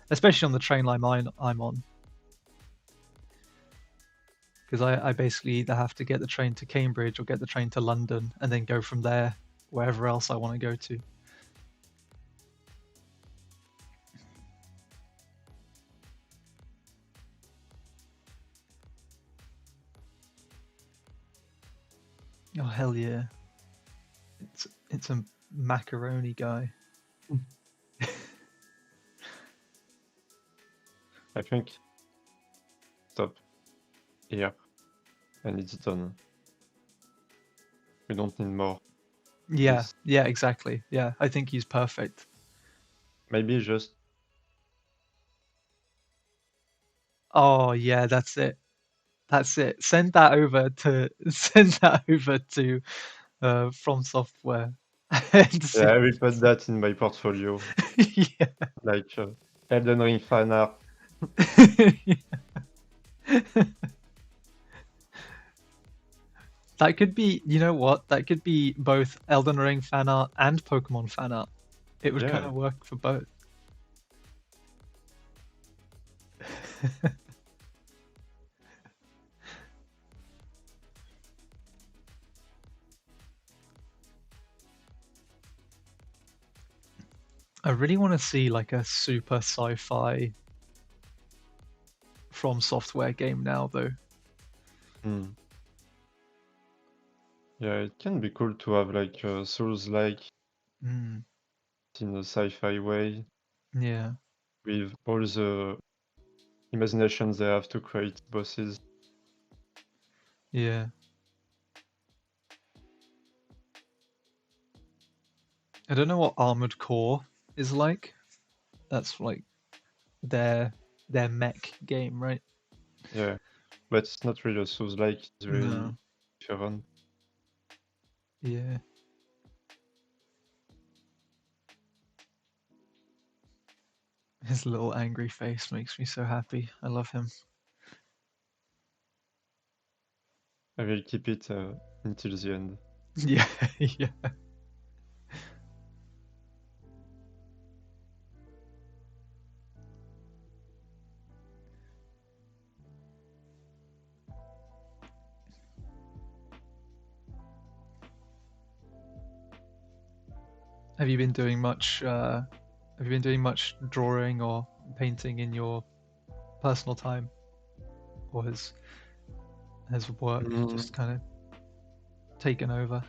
especially on the train line I'm on, because I basically either have to get the train to Cambridge or get the train to London and then go from there wherever else I want to go to. Oh hell yeah! It's a macaroni guy.
I think stop here, and it's done. We don't need more.
Yeah, yeah, exactly. Yeah, I think he's perfect.
Maybe just.
Oh yeah, that's it. That's it. Send that over to From Software.
Yeah, I will put that in my portfolio.
Yeah.
Like Elden Ring fan art.
That could be, you know what? That could be both Elden Ring fan art and Pokemon fan art. It would kind of work for both. I really want to see like a super sci-fi From Software game now, though.
Yeah, it can be cool to have like Souls-like. in a sci-fi way
Yeah.
with all the imaginations they have to create bosses.
Yeah. I don't know what Armored Core is like. That's like their mech game, right?
Yeah, but it's not really a Souls-like. It's very
No.
different.
Yeah. His little angry face makes me so happy. I love him.
I will keep it until the end.
Yeah, yeah. Have you been doing much? Have you been doing much drawing or painting in your personal time, or has work
Mm,
just kind of taken over?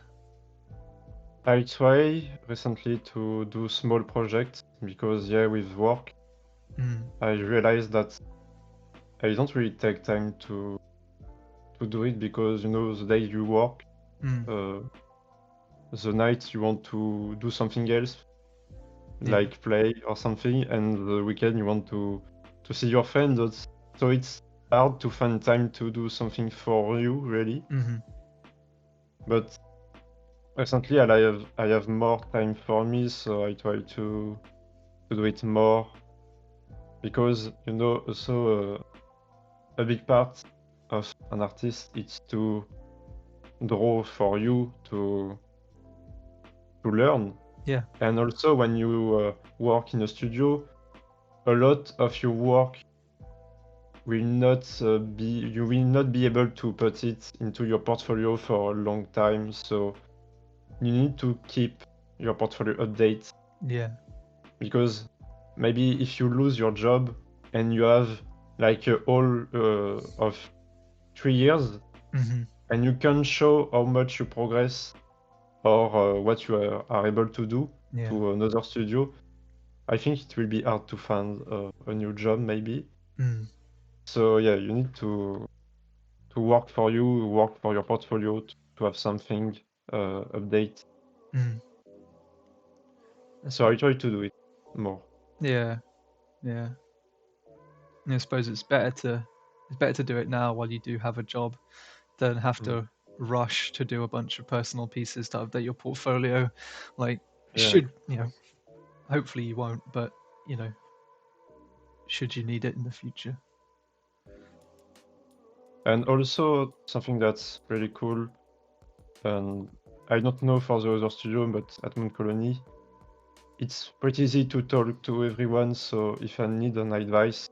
I try recently to do small projects because, yeah, with work,
Mm,
I realized that I don't really take time to do it because, you know, the day you work,
mm,
uh, the night you want to do something else,
yeah.
like play or something, and the weekend you want to see your friends. So it's hard to find time to do something for you, really.
Mm-hmm.
But recently I have more time for me, so I try to do it more because, you know, also a big part of an artist is to draw for you to learn.
Yeah.
And also when you work in a studio, a lot of your work will not you will not be able to put it into your portfolio for a long time. So you need to keep your portfolio update
Yeah.
because maybe if you lose your job and you have like a whole of 3 years
Mm-hmm.
and you can show how much you progress or what you are able to do
Yeah.
to another studio, I think it will be hard to find a new job maybe.
Mm.
So yeah, you need to work for you, work for your portfolio to have something update.
Mm. That's
So
what.
I try to do it more.
Yeah. Yeah. And I suppose it's better to do it now while you do have a job than have
Mm.
to rush to do a bunch of personal pieces to update your portfolio. Like,
Yeah.
should you know? Hopefully you won't, but you know, should you need it in the future.
And also something that's really cool, and I don't know for the other studio, but at Moon Colony, it's pretty easy to talk to everyone. So if I need an advice,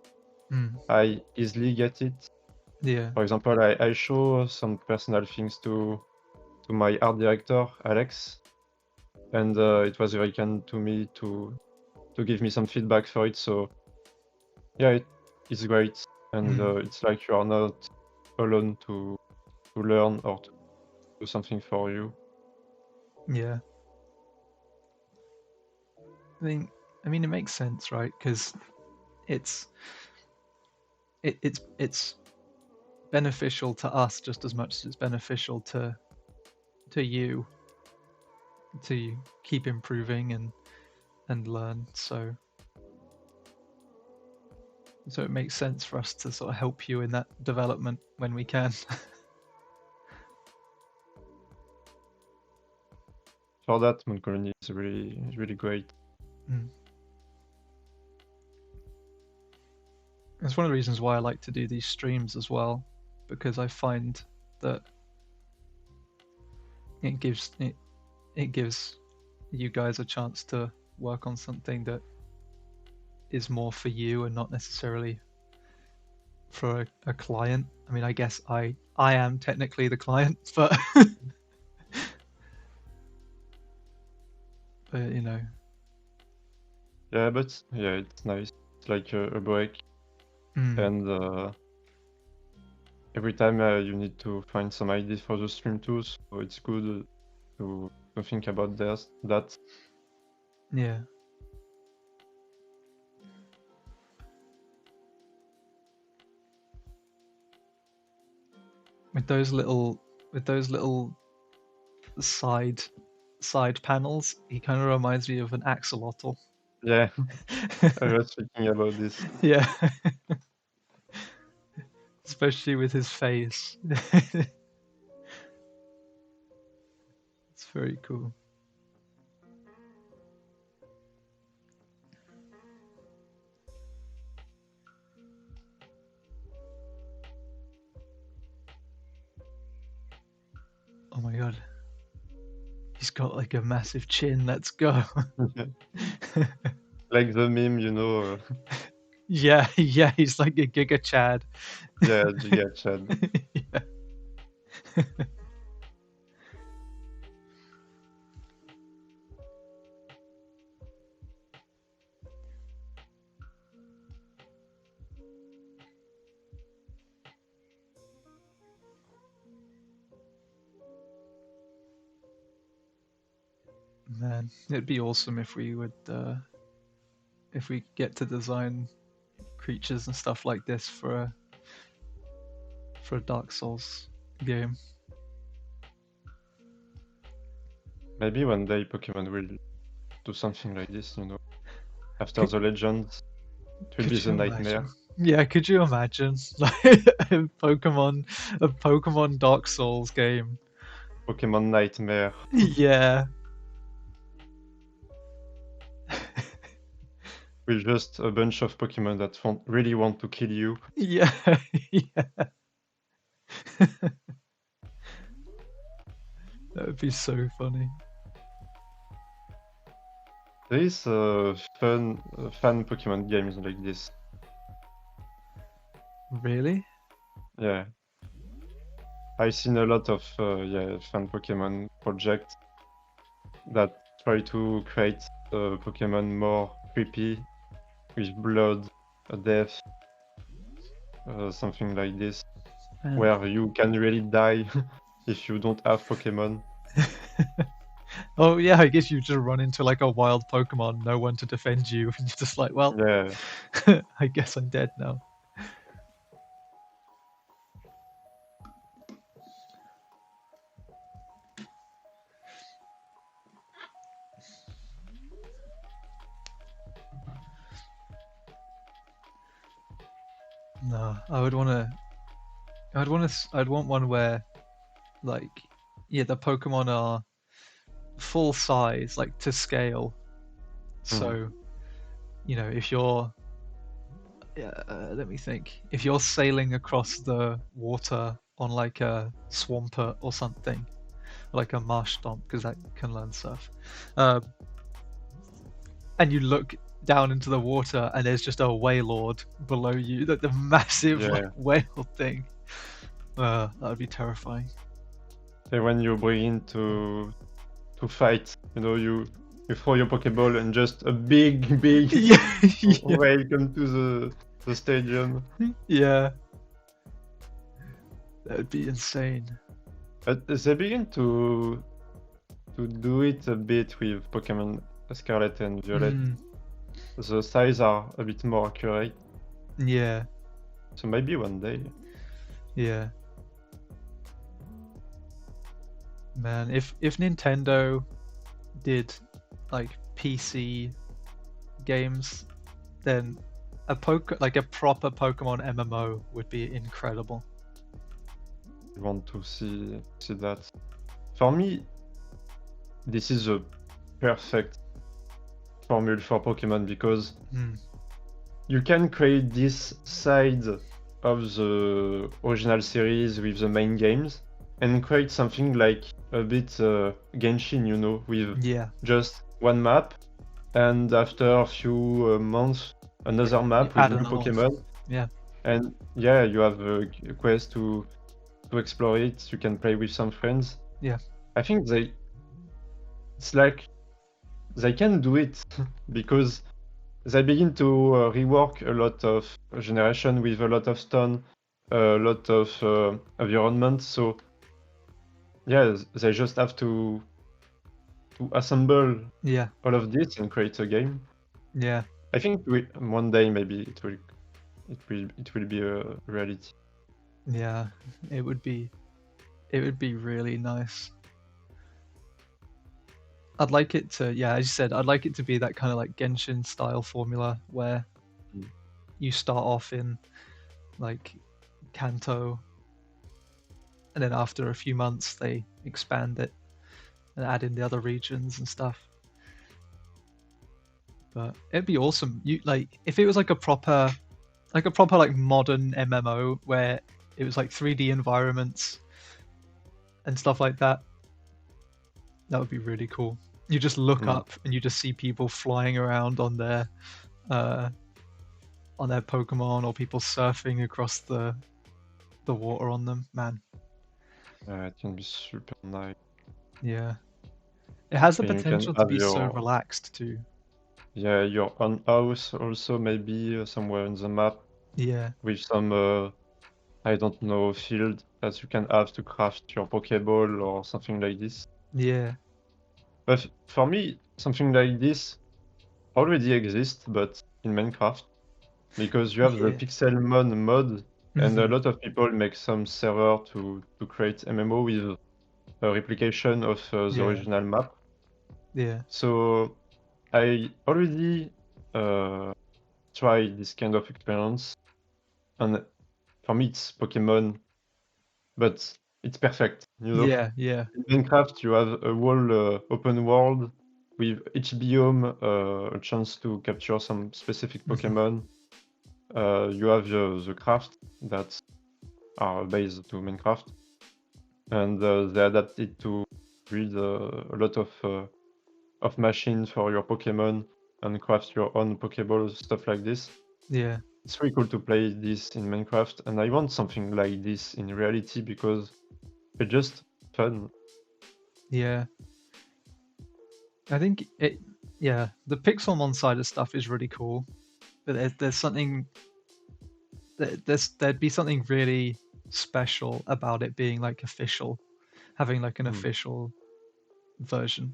Mm.
I easily get it.
Yeah.
For example, I show some personal things to my art director, Alex, and it was very kind to me to give me some feedback for it. So yeah, it's great, and
Mm.
it's like you are not alone to learn or to do something for you.
Yeah. I mean, it makes sense, right? Because it's it's beneficial to us just as much as it's beneficial to you to keep improving and learn. So it makes sense for us to sort of help you in that development when we can.
For that, Moon Colony is really great.
Mm. It's one of the reasons why I like to do these streams as well, because I find that it gives you guys a chance to work on something that is more for you and not necessarily for a client. I mean, I guess I am technically the client, but but you know,
Yeah, but yeah, it's nice. It's like a break,
mm,
and every time you need to find some ideas for the stream too. So it's good to think about that.
yeah, with those little side panels, he kind of reminds me of an axolotl.
Yeah, I was thinking about this.
Yeah. Especially with his face. It's very cool. Oh my god. He's got like a massive chin. Let's go.
Like the meme, you know.
Yeah, he's like a Giga Chad.
Yeah, Giga Chad.
Yeah. Man, it'd be awesome if we would if we get to design creatures and stuff like this for a Dark Souls game.
Maybe one day Pokemon will do something like this, you know. After the Legends, it will be the nightmare.
Imagine? Yeah, could you imagine like a Pokemon Dark Souls game?
Pokemon Nightmare.
Yeah.
With just a bunch of Pokemon that really want to kill you.
Yeah. Yeah. That would be so funny.
There is fun Pokemon games like this.
Really?
Yeah. I've seen a lot of fun Pokemon projects that try to create Pokemon more creepy, with blood, death, something like this, where you can really die if you don't have Pokemon.
Oh yeah, I guess you just run into like a wild Pokemon, no one to defend you, and you're just like, well,
Yeah.
I guess I'm dead now. No, I'd want one where, like, yeah, the Pokemon are full size, like to scale. So, you know, if you're, let me think, if you're sailing across the water on like a Swampert or something, like a Marsh Stomp, because that can learn stuff, and you look down into the water and there's just a Wailord below you, the massive like whale thing. That would be terrifying.
And when you bring in to fight, you know, you throw your Pokeball and just a big whale come to the stadium.
Yeah. That would be insane.
But they begin to do it a bit with Pokemon Scarlet and Violet. The size are a bit more accurate.
Yeah.
So maybe one day.
Yeah. Man, if Nintendo did like PC games, then a proper Pokemon MMO would be incredible.
I want to see that. For me, this is a perfect formula for Pokemon, because you can create this side of the original series with the main games and create something like a bit Genshin, you know, with just one map, and after a few months another map with new Pokemon.
Yeah.
And yeah, you have a quest to explore it. You can play with some friends.
Yeah.
I think it's like they can do it because they begin to rework a lot of generation with a lot of stone, a lot of environment. So yeah, they just have to assemble all of this and create a game.
Yeah.
I think one day maybe it will be a reality.
Yeah, it would be It would be really nice. I'd like it to, yeah, as you said, I'd like it to be that kind of like Genshin style formula where you start off in like Kanto, and then after a few months they expand it and add in the other regions and stuff. But it'd be awesome. You like if it was like a proper like modern MMO where it was like 3D environments and stuff like that. That would be really cool. You just look up and you just see people flying around on their Pokemon, or people surfing across the water on them. Man,
it can be super nice.
yeah, it has the
And you can
potential to
have
be so
your
relaxed too.
yeah, your own house also maybe somewhere in the map
Yeah,
with some I don't know field that you can have to craft your Pokeball or something like this.
yeah,
But for me, something like this already exists, but in Minecraft, because you have the
yeah.
Pixelmon mod, and a
Mhm.
lot of people make some server to create MMO with a replication of the
Yeah,
original map.
yeah,
So I already tried this kind of experience, and for me it's Pokemon, but it's perfect, you know.
yeah, yeah,
In Minecraft, you have a whole open world with each biome a chance to capture some specific
mhm.
Pokemon. You have the craft that are based to Minecraft, and they adapt it to build a lot of machines for your Pokemon and craft your own Pokeballs, stuff like this.
Yeah,
It's really cool to play this in Minecraft, and I want something like this in reality because it's just fun.
yeah. I think it. Yeah, the Pixelmon side of stuff is really cool, but there's something there'd be something really special about it being like official, having like an official version.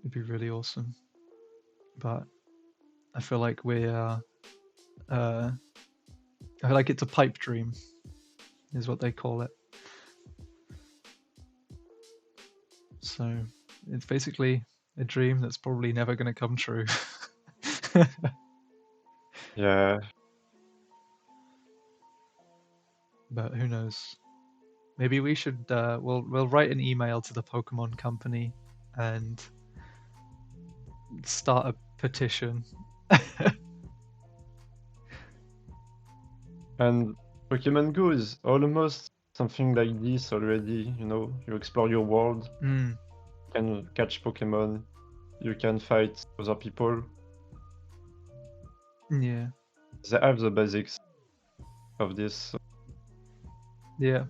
It'd be really awesome. But I feel like I feel like it's a pipe dream, is what they call it. So it's basically a dream that's probably never going to come true.
Yeah,
But who knows? Maybe we should we'll write an email to the Pokemon company and start a petition.
and Pokemon Go is almost something like this already. You know, you explore your world,
Mm,
you can catch Pokemon, you can fight other people.
yeah,
They have the basics of this.
yeah,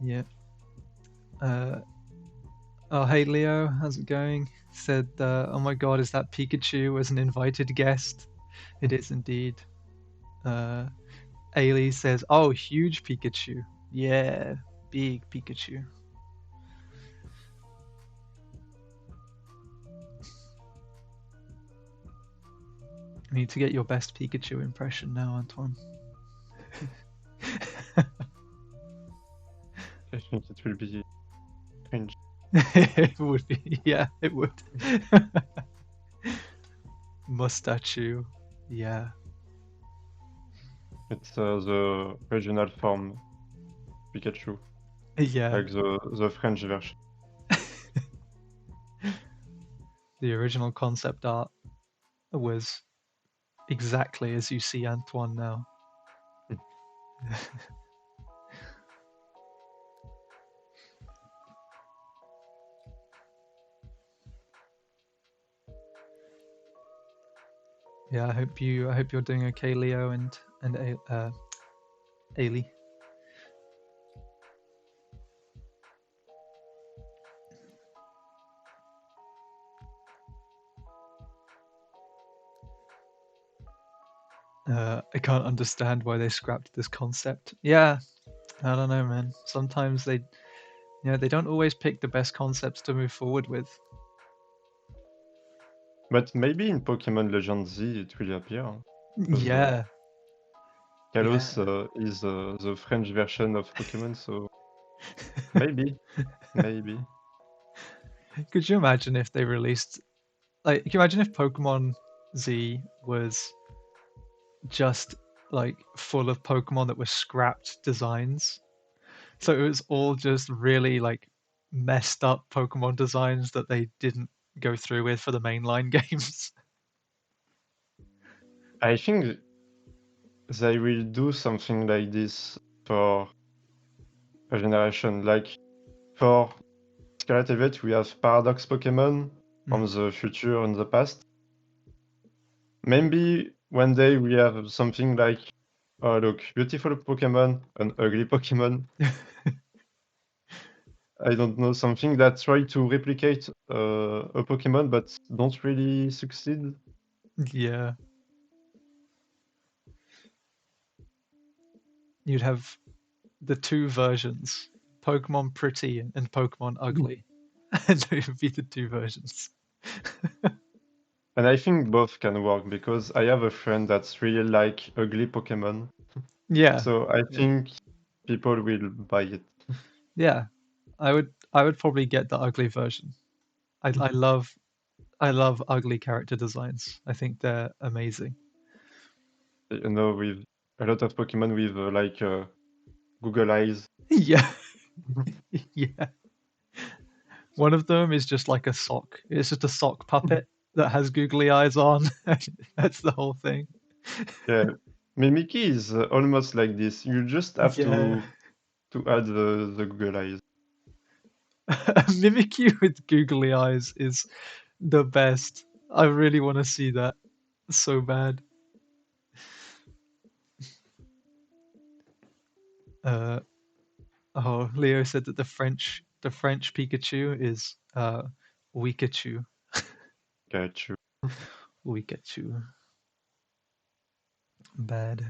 yeah. Oh, hey Leo, how's it going? Said, oh my god, is that Pikachu as an invited guest? It is indeed. Ailey says, oh, huge Pikachu. Yeah, big Pikachu. I need to get your best Pikachu impression now, Antoine.
I think it will be cringe.
It would be, yeah, it would. Mustachu, yeah.
It's the regional form Pikachu,
Yeah,
like the French version.
the original concept art was exactly as you see Antoine now. Yeah, I hope you're doing okay, Leo and Ailey. I can't understand why they scrapped this concept. Yeah, I don't know, man. Sometimes they don't always pick the best concepts to move forward with.
But maybe in Pokemon Legends Z it will appear. Because
Yeah,
Kalos is the French version of Pokemon, so maybe.
Could you imagine if they released, like, can you imagine if Pokemon Z was just like full of Pokemon that were scrapped designs? So it was all just really like messed up Pokemon designs that they didn't go through with for the mainline games.
I think they will do something like this for a generation. Like for Scarlet and Violet, we have Paradox Pokemon from the future and the past. Maybe one day we have something like, oh look, beautiful Pokemon and ugly Pokemon. I don't know, something that try to replicate a Pokemon but don't really succeed.
Yeah. You'd have the two versions, Pokemon Pretty and Pokemon Ugly. And they would be the two versions.
And I think both can work because I have a friend that's really like ugly Pokemon.
Yeah.
So I think people will buy it.
Yeah. I would probably get the ugly version. I love ugly character designs. I think they're amazing.
You know, with a lot of Pokemon with like Google eyes.
Yeah. Yeah. One of them is just like a sock. It's just a sock puppet that has googly eyes on. That's the whole thing.
Yeah, Mimikyu is almost like this. You just have to add the Google eyes.
Mimikyu with googly eyes is the best. I really want to see that so bad. Leo said that the French Pikachu is Wikachu.
Got you.
Wikachu. Bad.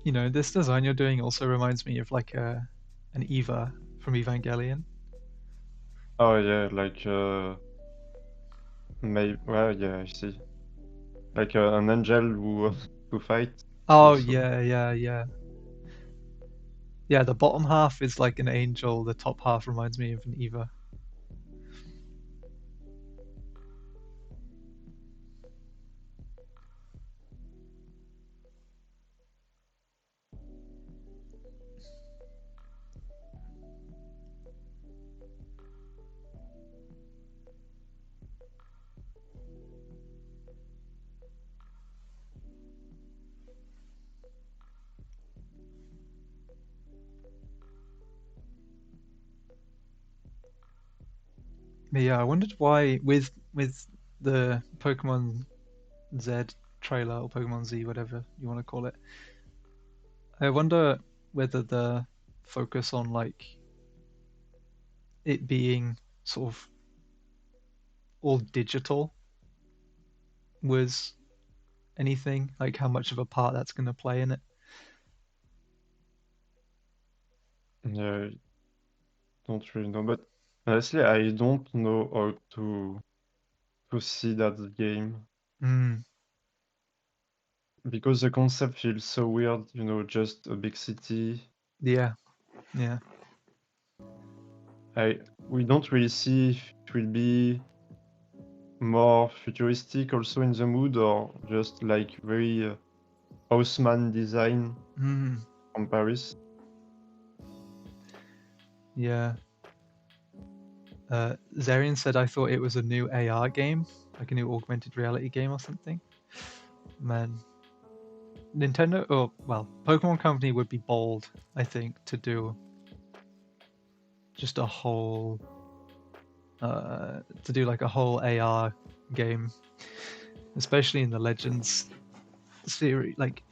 You know, this design you're doing also reminds me of like an Eva from Evangelion.
Oh yeah, like maybe. Well, yeah, I see. Like an angel who fight.
Oh
Also.
yeah. Yeah, the bottom half is like an angel. The top half reminds me of an Eva. But yeah, I wondered why with the Pokemon Z trailer or Pokemon Z, whatever you want to call it. I wonder whether the focus on like it being sort of all digital was anything, like how much of a part that's going to play in it.
Yeah, don't really know, but honestly, I don't know how to see that game. Because the concept feels so weird, you know, just a big city.
Yeah.
We don't really see if it will be more futuristic also in the mood or just like very Haussmann design from Paris.
Yeah. Zarian said I thought it was a new AR game, like a new augmented reality game or something. Man, Nintendo, or well, Pokemon Company would be bold, I think, to do just a whole, to do like a whole AR game, especially in the Legends series, like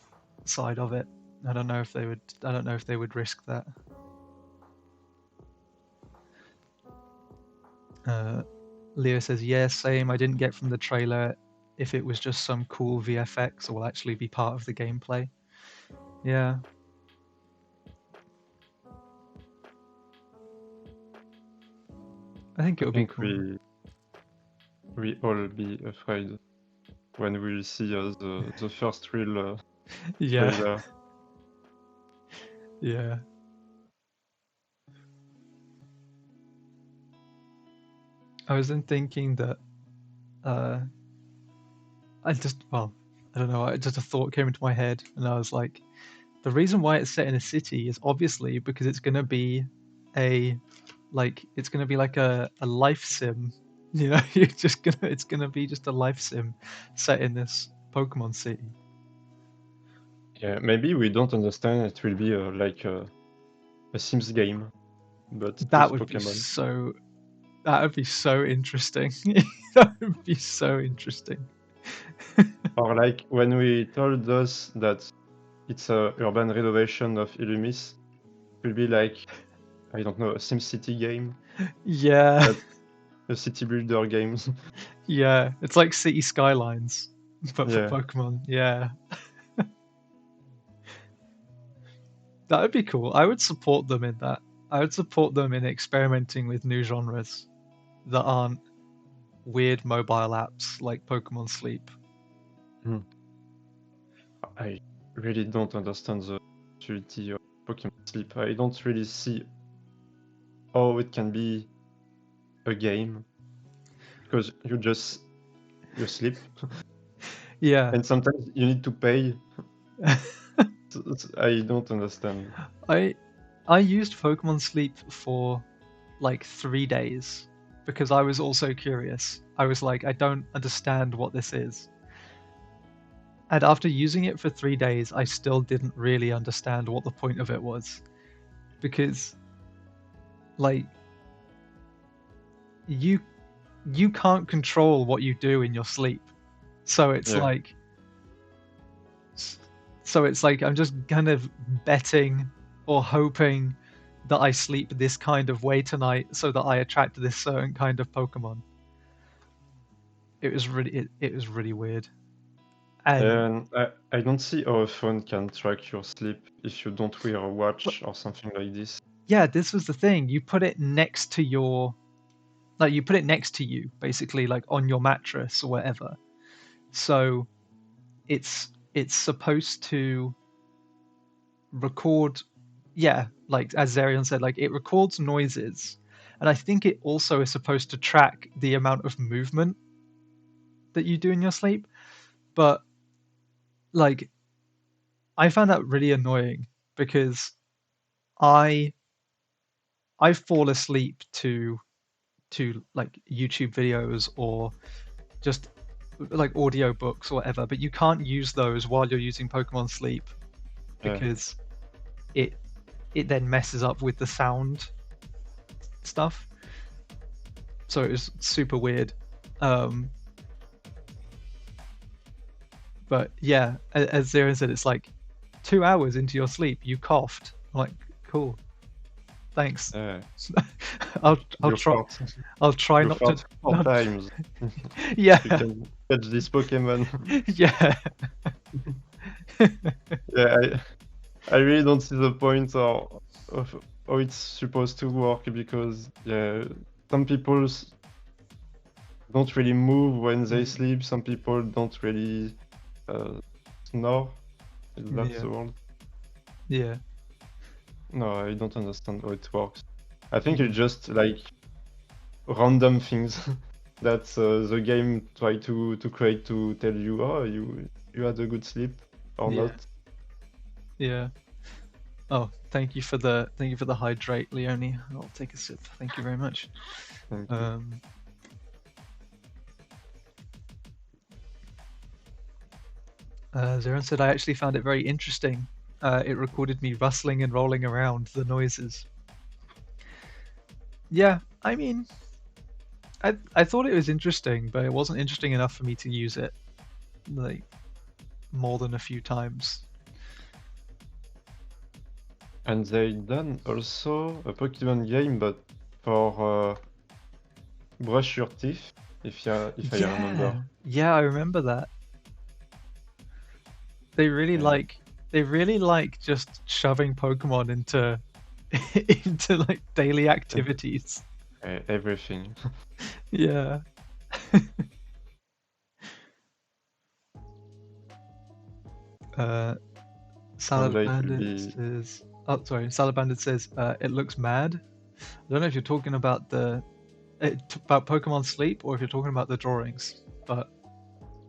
side of it. I don't know if they would risk that. Leo says, yeah, same. I didn't get from the trailer if it was just some cool VFX or will actually be part of the gameplay. Yeah. I think it
I
would be
think
cool.
we all be afraid when we see the first real
Yeah,
trailer.
yeah. I was then thinking that I don't know, just a thought came into my head, and I was like, the reason why it's set in a city is obviously because it's gonna be a it's gonna be like a life sim. You know, it's gonna be just a life sim set in this Pokemon city.
Yeah, maybe we don't understand. It will be like a Sims game, but
That
with
would be
Pokemon.
so that would be so interesting. That would be so interesting.
Or like when we told us that it's a urban renovation of Illumis, it will be like, I don't know, a SimCity game,
Yeah,
a city builder game.
yeah. It's like City Skylines, but for
Yeah.
Pokemon. Yeah. That would be cool. I would support them in that. I would support them in experimenting with new genres that aren't weird mobile apps like Pokemon Sleep.
I really don't understand the utility of Pokemon Sleep. I don't really see how it can be a game, because you sleep,
Yeah.
and sometimes you need to pay. I don't understand.
I used Pokemon Sleep for like 3 days because I was also curious. I was like, I don't understand what this is. And after using it for 3 days, I still didn't really understand what the point of it was. Because like you can't control what you do in your sleep. So it's
Yeah.
like I'm just kind of betting or hoping that I sleep this kind of way tonight so that I attract this certain kind of Pokemon. It was really weird. And
And I don't see how a phone can track your sleep if you don't wear a watch or something like this.
yeah, this was the thing. You put it next to you put it next to you, basically, like on your mattress or whatever. So it's supposed to record, yeah, like as Zarion said, like it records noises, and I think it also is supposed to track the amount of movement that you do in your sleep. But like I found that really annoying because I I fall asleep to like YouTube videos or just like audio books or whatever, but you can't use those while you're using Pokemon Sleep because it then messes up with the sound stuff. So it was super weird. But yeah, as Zero said, it's like 2 hours into your sleep, you coughed. I'm like, cool, thanks. I'll try
you
not
fought
to.
4 times.
Yeah.
You can catch this Pokemon.
Yeah.
Yeah, I really don't see the point of how it's supposed to work, because some people don't really move when they sleep. Some people don't really snore. Is that the word?
Yeah.
No, I don't understand how it works. I think it's just like random things that the game try to create to tell you, oh, you had a good sleep or not.
Yeah. Oh, thank you for the hydrate, Leonie. I'll take a sip. Thank you very much.
Thank you.
Zeron said, I actually found it very interesting. It recorded me rustling and rolling around, the noises. Yeah, I mean, I thought it was interesting, but it wasn't interesting enough for me to use it like more than a few times.
And they done also a Pokemon game, but for brush your teeth, if I remember.
Yeah, I remember that. They really like just shoving Pokemon into into like daily activities.
Everything.
Yeah.
One
Salad
day it will
Bandit
be
says. Oh, sorry. Salad Bandit says it looks mad. I don't know if you're talking about about Pokemon Sleep or if you're talking about the drawings, but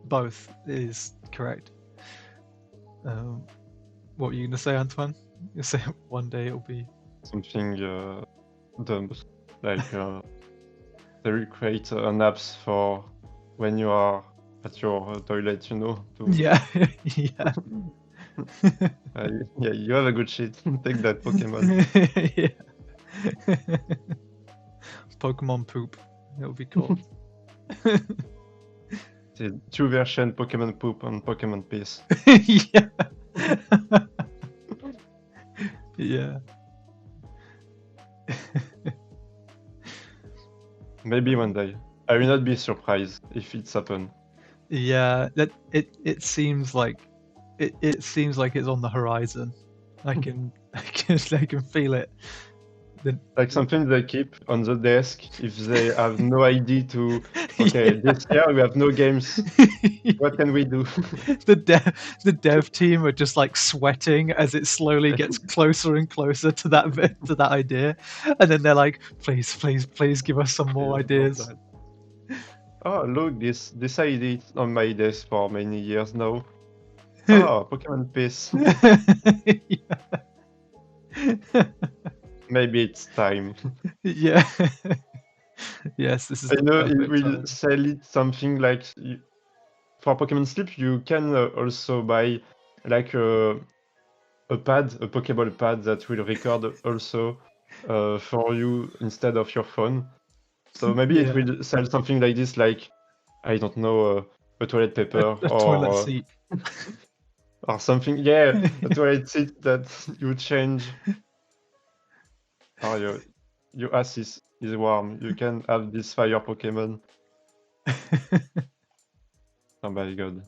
both is correct. What were you gonna say, Antoine? You say one day it'll be
something dumb, like they will create an apps for when you are at your toilet, you know.
yeah, yeah.
Yeah, you have a good shit. Take that Pokemon.
Yeah. Pokemon poop. It'll be cool.
The two version Pokemon poop and Pokemon piss.
Yeah. Yeah.
Maybe one day. I will not be surprised if it's happened.
Yeah, that it seems like it seems like it's on the horizon. I can feel it.
Like something they keep on the desk if they have no idea to. Okay,
Yeah.
this year we have no games. What can we do?
The dev team are just like sweating as it slowly gets closer and closer to that idea, and then they're like, please give us some more ideas.
Oh look, this idea is on my desk for many years now. Oh, Pokemon piss. Maybe it's time.
Yeah. Yes, this is.
I know it will sell it something like for Pokemon Sleep. You can also buy like a pad, a Pokeball pad that will record also for you instead of your phone. So maybe it will sell something like this, like I don't know, a toilet paper
a
or
toilet seat.
or something. Yeah, a toilet seat that you change. Or your ass is warm. You can have this fire Pokemon. Oh my god.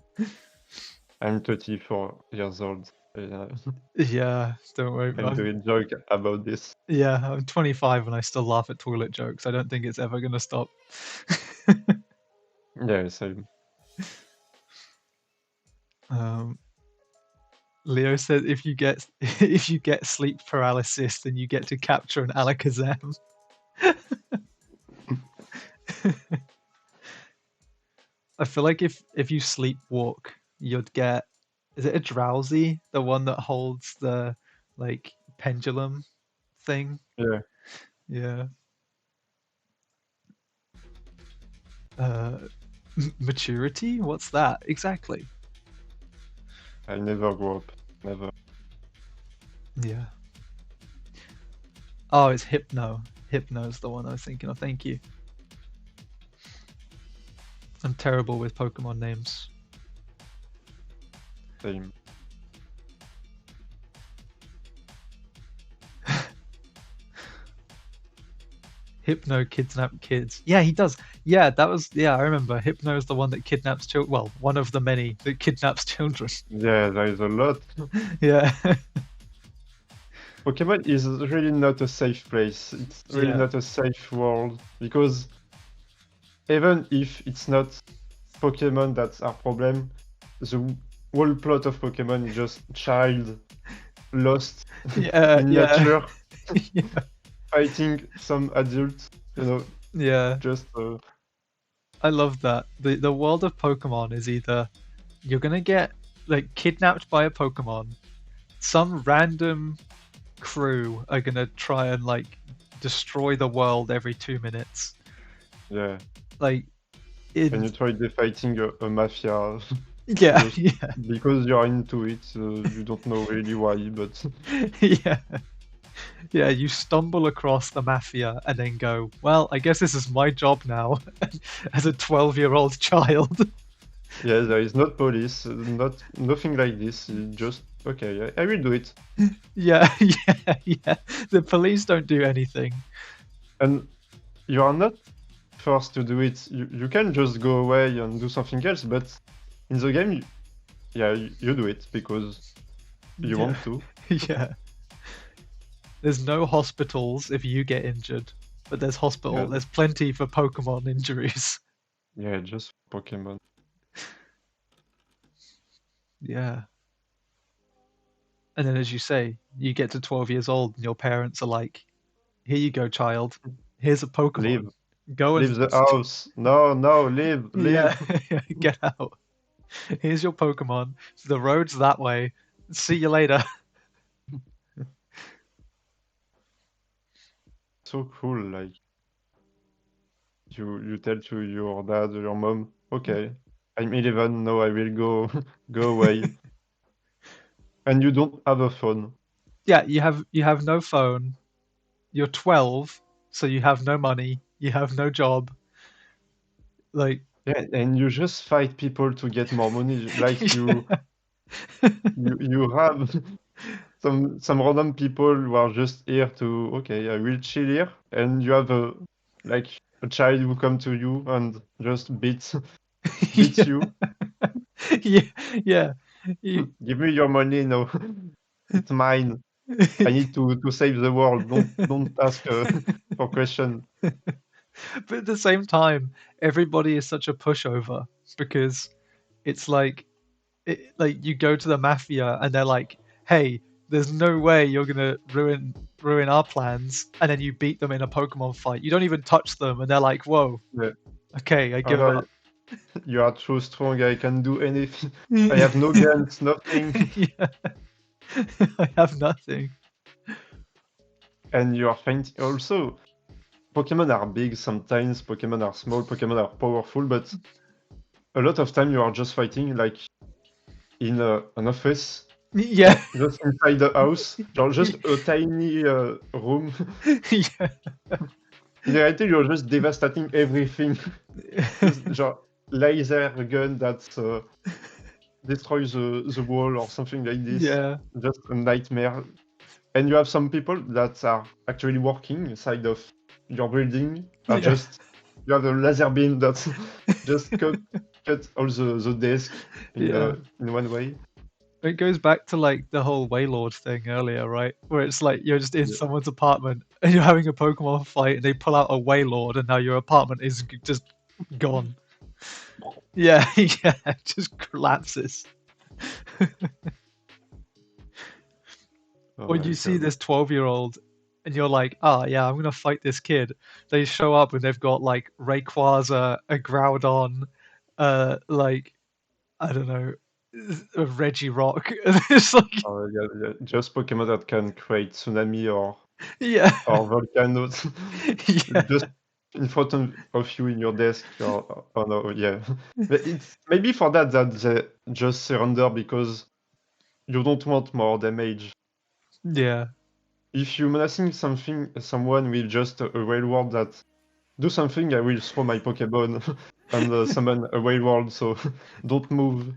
I'm 34 years old.
Yeah, don't worry.
I'm doing joke about this.
Yeah, I'm 25 and I still laugh at toilet jokes. I don't think it's ever gonna stop.
Yeah, same.
Leo said if you get sleep paralysis, then you get to capture an Alakazam. I feel like if you sleepwalk, you'd get. Is it a drowsy? The one that holds the like pendulum thing?
Yeah.
Yeah. Maturity? What's that exactly?
I never grew up. Never.
Yeah. Oh, it's Hypno. Hypno's the one I was thinking of. Thank you. I'm terrible with Pokemon names.
Same.
Hypno kidnap kids. Yeah, he does. Yeah, that was. Yeah, I remember. Hypno is the one that kidnaps children. Well, one of the many that kidnaps children.
Yeah, there is a lot.
Yeah.
Pokemon is really not a safe place. It's really not a safe world because even if it's not Pokemon that's our problem, the whole plot of Pokemon is just child lost in nature, fighting some adults, you know.
Yeah.
Just.
I love that. The world of Pokemon is either you're gonna get like kidnapped by a Pokemon, some random crew are gonna try and like destroy the world every 2 minutes.
Yeah.
Like.
And you try fighting a mafia.
Yeah,
because you're into it, you don't know really why, but
yeah, you stumble across the mafia and then go, well, I guess this is my job now as a 12-year-old child.
Yeah, there is not police, nothing like this. Just okay, I will do it.
Yeah. The police don't do anything,
and you are not forced to do it. You can just go away and do something else, but in the game, you do it because you want to.
Yeah. There's no hospitals if you get injured. but there's hospital.
Yeah.
There's plenty for Pokemon injuries.
Yeah, just Pokemon.
Yeah. And then, as you say, you get to 12 years old, and your parents are like, "Here you go, child. Here's a Pokemon.
Leave.
Go and
Leave the house. No, leave.
yeah, get out. Here's your Pokemon. The road's that way. See you later."
So cool, like you tell to your dad or your mom, okay, I'm 11, now I will go go away. And you don't have a phone.
Yeah, you have no phone. You're 12, so you have no money. You have no job. Like,
Yeah, and you just fight people to get more money. Like you have some random people who are just here to, okay, I will chill here, and you have a like a child who come to you and just beats you.
yeah, yeah.
Give me your money now. It's mine. I need to save the world. Don't ask for question.
But at the same time, everybody is such a pushover because it's like you go to the mafia and they're like, "Hey, there's no way you're gonna ruin our plans," and then you beat them in a Pokemon fight. You don't even touch them, and they're like, "Whoa,
Yeah.
okay, I give
no,
up."
You are too strong. I can do anything. I have no guns, nothing.
Yeah. I have nothing.
And you are faint. Also, Pokemon are big sometimes. Pokemon are small. Pokemon are powerful, but a lot of time you are just fighting like in an office.
Yeah.
Just inside the house. Just a tiny room.
Yeah.
In reality, you're just devastating everything. Just, laser gun that destroys the wall or something like this.
Yeah.
Just a nightmare. And you have some people that are actually working inside of your building. Are just you have a laser beam that's just cut all the desk in one way.
It goes back to like the whole Waylord thing earlier, right? Where it's like you're just in someone's apartment and you're having a Pokemon fight and they pull out a Waylord and now your apartment is just gone. Yeah, yeah, it just collapses. When you see this 12-year-old and you're like, "Oh yeah, I'm gonna fight this kid," they show up and they've got like Rayquaza, a Groudon, like I don't know, a Regirock. It's like,
yeah. Just Pokemon that can create tsunami or
yeah,
or volcanoes
yeah,
just in front of you in your desk. Or no, yeah. But it's maybe for that they just surrender because you don't want more damage.
yeah.
If you menacing someone with just a railroad that do something, I will throw my Pokemon and summon a railroad, so don't move.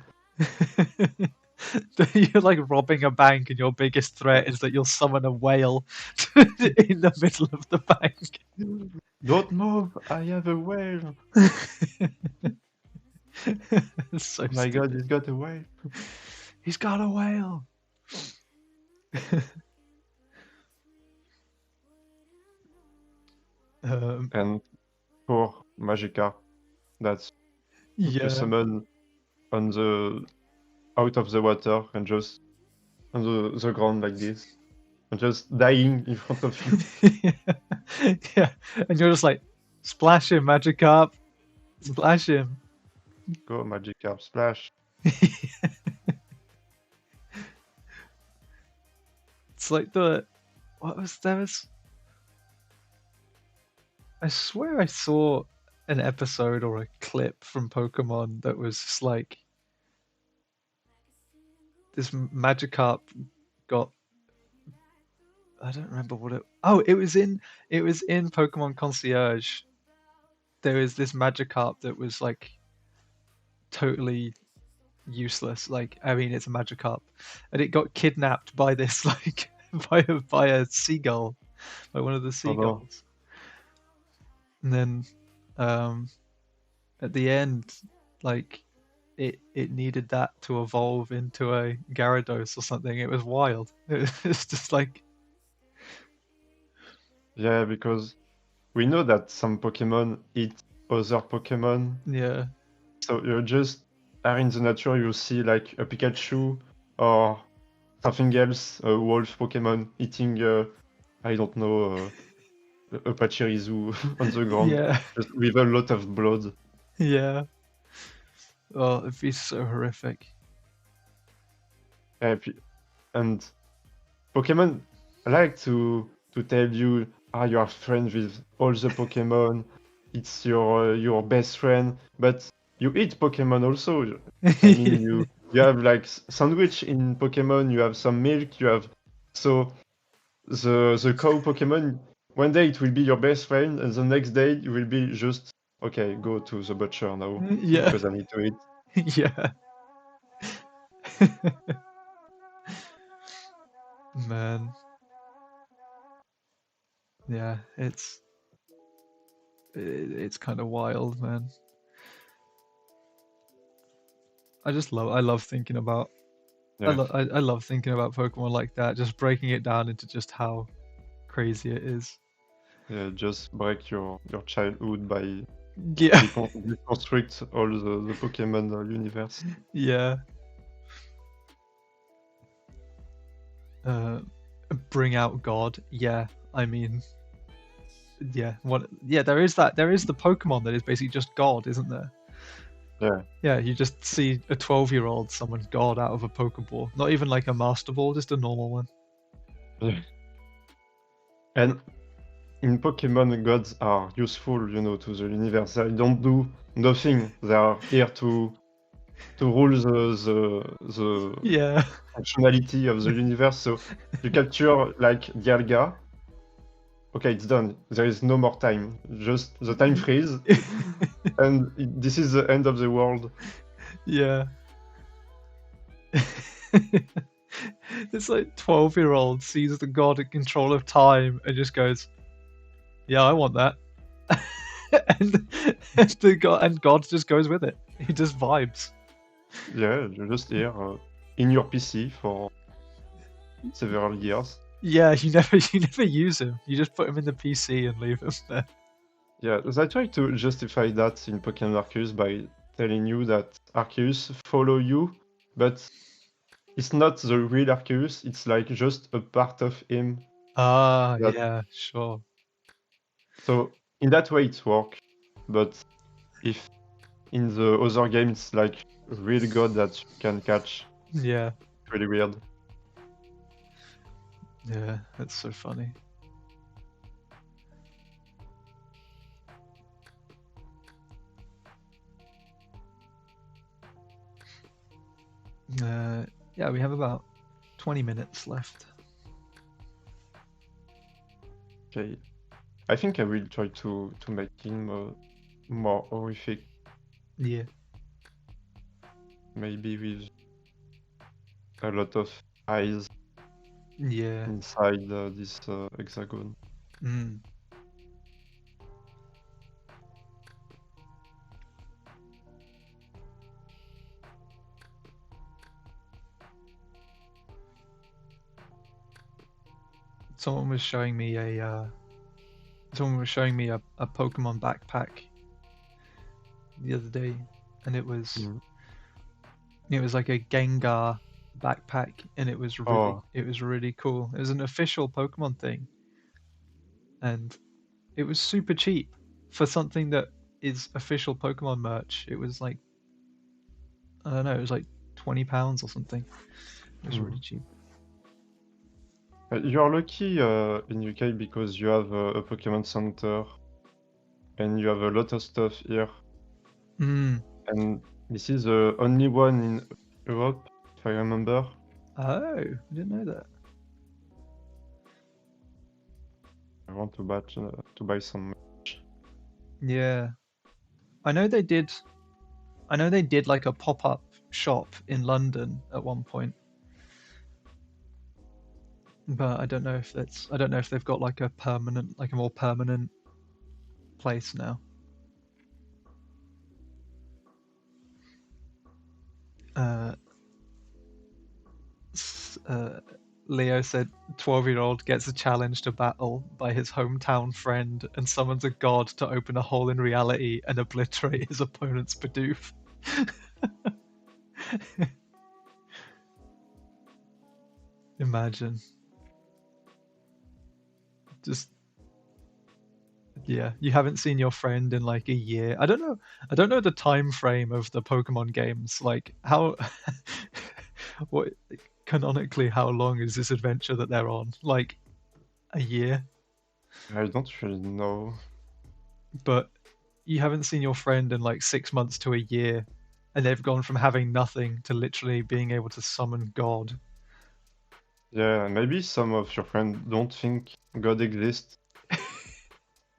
You're like robbing a bank, and your biggest threat is that you'll summon a whale in the middle of the bank.
Don't move! I have a whale!
So
Oh my
stupid.
god, he's got a whale!
He's got a whale!
And poor Magikarp, that's
yeah.
summon on the out of the water and just on the ground like this, and just dying in front of you.
Yeah, and you're just like, splash him, Magikarp, splash him.
Go Magikarp, splash!
It's like what was there? I swear I saw an episode or a clip from Pokemon that was just like this Magikarp got. I don't remember what it. Oh, it was in Pokemon Concierge. There was this Magikarp that was like totally useless. Like, I mean, it's a Magikarp, and it got kidnapped by this like by a seagull, by one of the seagulls. And then at the end, like it needed that to evolve into a Gyarados or something. It was wild. It was just like,
yeah, because we know that some Pokemon eat other Pokemon.
Yeah.
So you just are in the nature, you see like a Pikachu or something else, a wolf Pokemon eating, I don't know, a Pachirisu on the ground,
Yeah.
just with a lot of blood.
Yeah. Oh, it'd be so horrific.
And Pokemon like to tell you, you are friends with all the Pokemon. It's your best friend, but you eat Pokemon also. I mean, you have like sandwich in Pokemon. You have some milk. You have so the cow Pokemon. One day it will be your best friend, and the next day you will be just okay. Go to the butcher now
Yeah.
because I need to eat.
Yeah. Man. Yeah, it's kind of wild, man. I love thinking about
Yeah,
I love thinking about Pokemon like that, just breaking it down into just how crazy it is.
yeah. Just break your childhood by
Yeah.
deconstruct all the Pokemon universe.
Yeah. Bring out God. Yeah. I mean, yeah. What? Yeah. There is that. There is the Pokemon that is basically just God, isn't there?
Yeah,
Yeah. You just see a 12-year-old summon God out of a Pokeball. Not even like a Master Ball, just a normal one.
yeah. And in Pokemon, gods are useful, to the universe. They don't do nothing. They are here to rule the
Yeah.
functionality of the universe. So you capture like Dialga. Okay, it's done. There is no more time. Just the time freeze, and this is the end of the world.
Yeah. It's like 12-year-old sees the god in control of time and just goes, "Yeah, I want that," and God just goes with it. He just vibes.
Yeah, you're just here in your PC for several years.
Yeah, you never use him. You just put him in the PC and leave him there.
Yeah, I try to justify that in Pokemon Arceus by telling you that Arceus follow you, but it's not the real Arceus, it's like just a part of him.
Ah,
That...
yeah, sure.
So in that way it works, but if in the other game it's like a real god that you can catch,
Yeah,
it's really weird.
yeah, that's so funny. Yeah, we have about 20 minutes left.
Okay, I think I will try to make him more horrific,
Yeah,
maybe with a lot of eyes
yeah.
inside this hexagon.
Mm. Someone was showing me a Pokemon backpack the other day, and it was like a Gengar backpack, and it was really cool. It was an official Pokemon thing, and it was super cheap for something that is official Pokemon merch. It was like, I don't know, it was like £20 or something. It was really cheap.
You're lucky in UK because you have a Pokemon Center and you have a lot of stuff here.
Mm.
And this is the only one in Europe, if I remember.
Oh, I didn't know that.
I want to buy some merch.
Yeah, I know they did. I know they did like a pop-up shop in London at one point, but I don't know if they've got like a more permanent place now. Uh, Leo said 12-year-old gets a challenge to battle by his hometown friend and summons a god to open a hole in reality and obliterate his opponent's Bidoof. Imagine. Just yeah, you haven't seen your friend in like a year. I don't know the time frame of the Pokemon games. Like how what canonically how long is this adventure that they're on? Like a year?
I don't really know.
But you haven't seen your friend in like 6 months to a year, and they've gone from having nothing to literally being able to summon God.
Yeah, maybe some of your friends don't think God exists.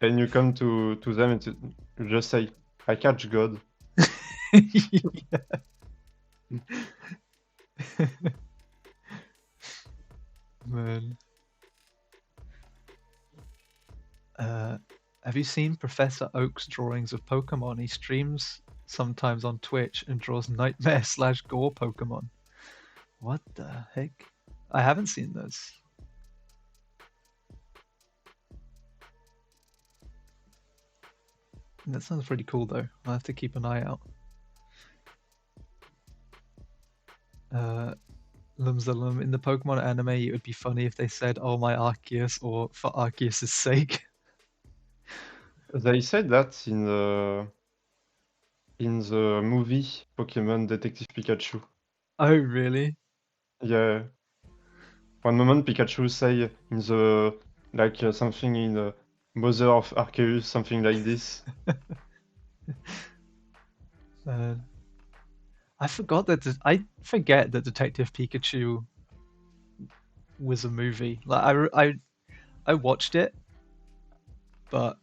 And you come to them and you just say, I catch God.
Man. Have you seen Professor Oak's drawings of Pokemon? He streams sometimes on Twitch and draws nightmare/gore Pokemon. What the heck? I haven't seen those. That sounds pretty cool though. I'll have to keep an eye out. Lumzalum, in the Pokemon anime, it would be funny if they said, "Oh my Arceus," or "for Arceus' sake."
They said that in the movie Pokémon Detective Pikachu.
Oh, really?
Yeah. One moment Pikachu say in the like something in the Mother of Arceus, something like this.
I forgot that I forget that Detective Pikachu was a movie. Like I watched it, but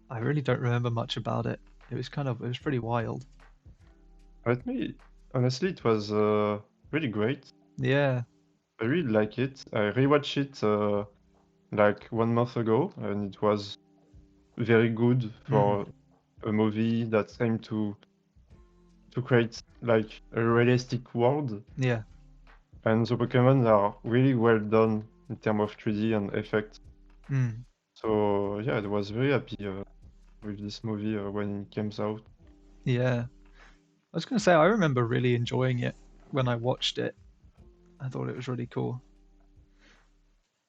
I really don't remember much about it. It was pretty wild.
Honestly, it was really great.
Yeah.
I really like it. I rewatched it like 1 month ago, and it was very good for a movie that aimed to create like a realistic world.
Yeah.
And the Pokémon are really well done in terms of 3D and effects. So yeah, I was very happy with this movie when it came out.
Yeah. I was gonna say I remember really enjoying it when I watched it. I thought it was really cool.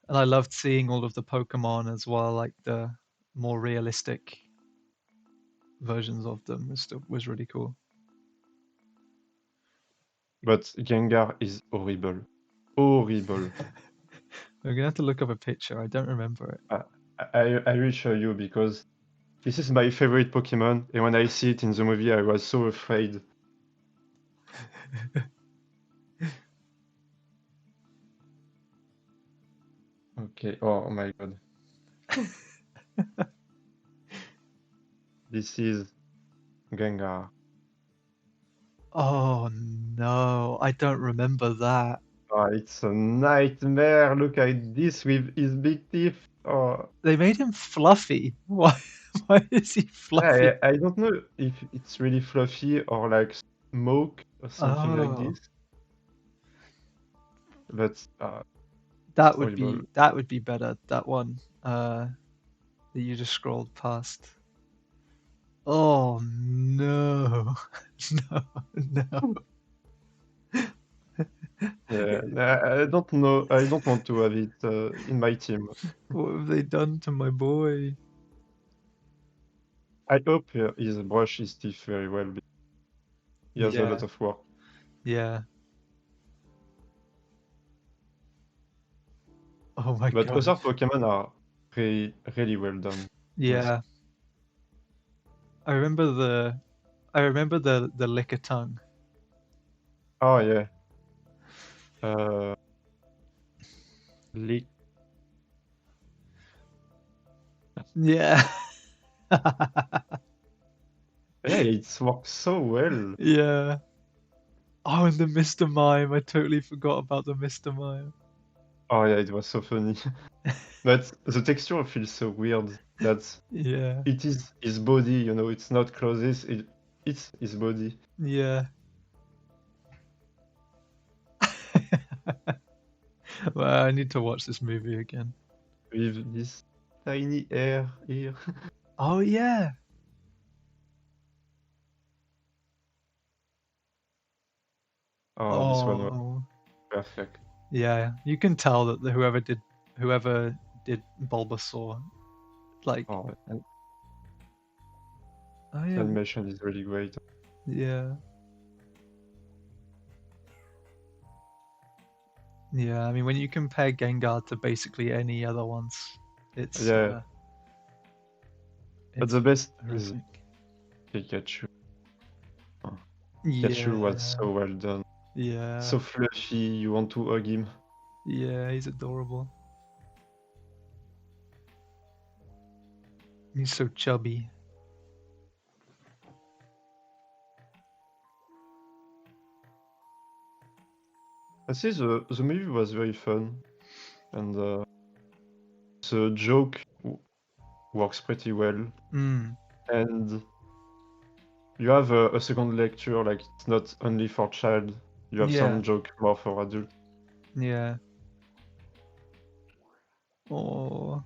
And I loved seeing all of the Pokemon as well, like the more realistic versions of them was really cool.
But Gengar is horrible. Horrible.
I'm gonna have to look up a picture. I don't remember it.
I will show you because this is my favorite Pokemon, and when I see it in the movie, I was so afraid. Okay, oh my god. This is Gengar.
Oh no, I don't remember that.
Oh, it's a nightmare. Look at this with his big teeth. Oh.
They made him fluffy. Why is he fluffy?
I don't know if it's really fluffy or like smoke or something like this. But
that would be better. That one that you just scrolled past. Oh no, no.
Yeah, I don't know. I don't want to have it in my team.
What have they done to my boy?
I hope he brush his teeth very well. He has a lot of work.
Yeah. Oh my god.
But other Pokemon are really well done.
Yeah. I remember the Lickitung.
Oh yeah. Lick.
Yeah.
Yeah, it works so well.
Yeah. Oh, and the Mr. Mime. I totally forgot about the Mr. Mime.
Oh yeah, it was so funny. But the texture feels so weird. It is his body, you know, it's not clothes, it's his body.
Yeah. Well, I need to watch this movie again.
With this tiny hair here.
Oh yeah.
Oh, this one was
Oh
perfect.
yeah. You can tell that whoever did Bulbasaur, like,
Oh, and
oh
the
yeah,
animation is really great.
yeah. Yeah, I mean, when you compare Gengar to basically any other ones, it's
Yeah, but
it's
the best is
horrific.
Pikachu. Oh, Pikachu was
Yeah,
so well done.
yeah,
So fluffy, you want to hug him.
yeah. He's adorable. He's so chubby.
I see the movie was very fun, and the joke works pretty well.
Mm,
And you have a second lecture, like it's not only for child. You have
yeah,
some joke more for adult.
yeah. Oh,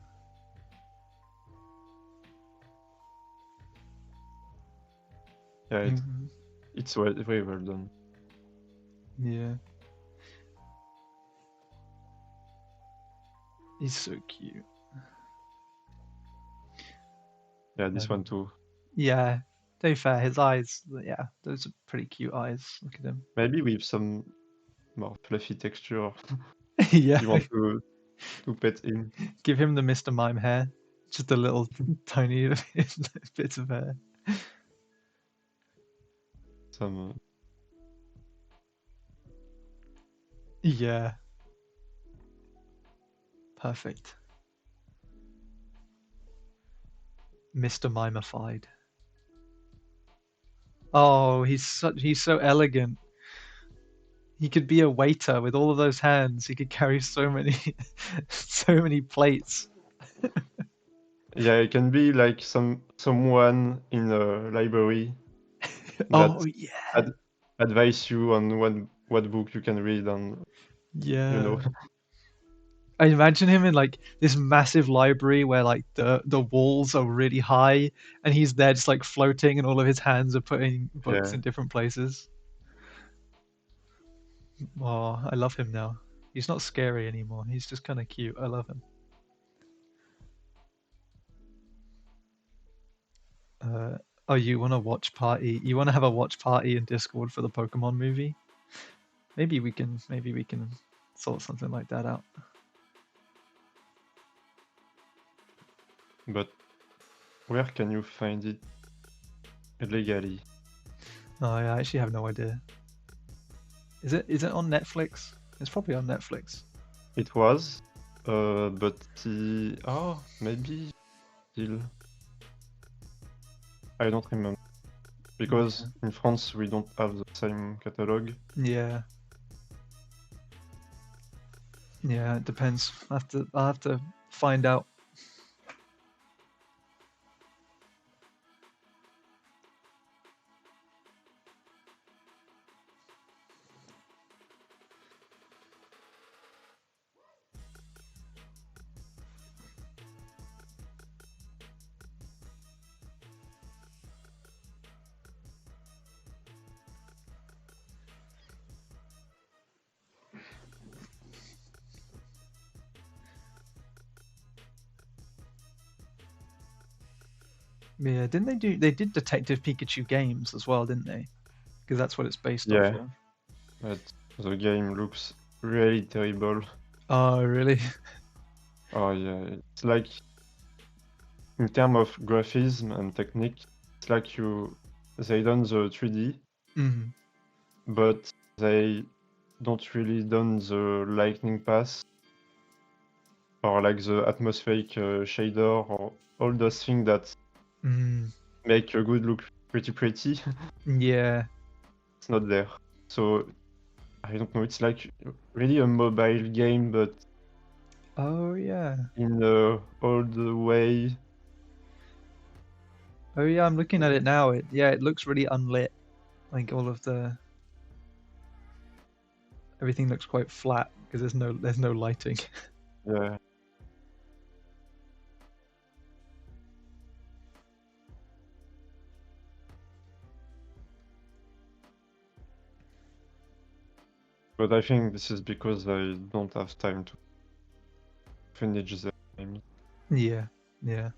Yeah,
mhm,
it's very well done.
yeah. He's so cute.
Yeah, this one too.
Yeah, to be fair, his eyes, yeah, those are pretty cute eyes. Look at him.
Maybe with some more fluffy texture.
Yeah,
You want to pet him.
give him the Mr. Mime hair. Just a little tiny bit of hair.
Some
Yeah. Perfect. Mr. Mimified. Oh, he's so elegant. He could be a waiter with all of those hands. He could carry so many so many plates.
yeah, it can be like someone in a library that
Oh yeah.
ad advise you on what book you can read and you
Yeah.
know.
I imagine him in like this massive library where like the walls are really high and he's there just like floating and all of his hands are putting books
Yeah.
in different places. Oh, I love him now. He's not scary anymore. He's just kind of cute. I love him. Oh, you want to watch party? You want to have a watch party in Discord for the Pokemon movie? Maybe we can sort something like that out.
But where can you find it legally?
Oh, I actually have no idea. Is it on Netflix? It's probably on Netflix.
It was, but maybe still. I don't remember because in France we don't have the same catalog.
Yeah. Yeah, it depends. I'll have to find out. Yeah, didn't they do? They did Detective Pikachu games as well, didn't they? Because that's what it's based off
Yeah,
of.
but the game looks really terrible.
Oh, really?
Oh yeah, it's like in terms of graphism and technique, it's like they done the 3D,
Mhm.
but they don't really done the lightning path or like the atmospheric shader or all those things that
Mm.
make a good look pretty.
Yeah.
It's not there. So I don't know. It's like really a mobile game, but
Oh yeah.
in a old way.
Oh yeah. I'm looking at it now. It looks really unlit. Like all of the everything looks quite flat because there's no lighting.
Yeah. But I think this is because I don't have time to finish the game.
Yeah, yeah.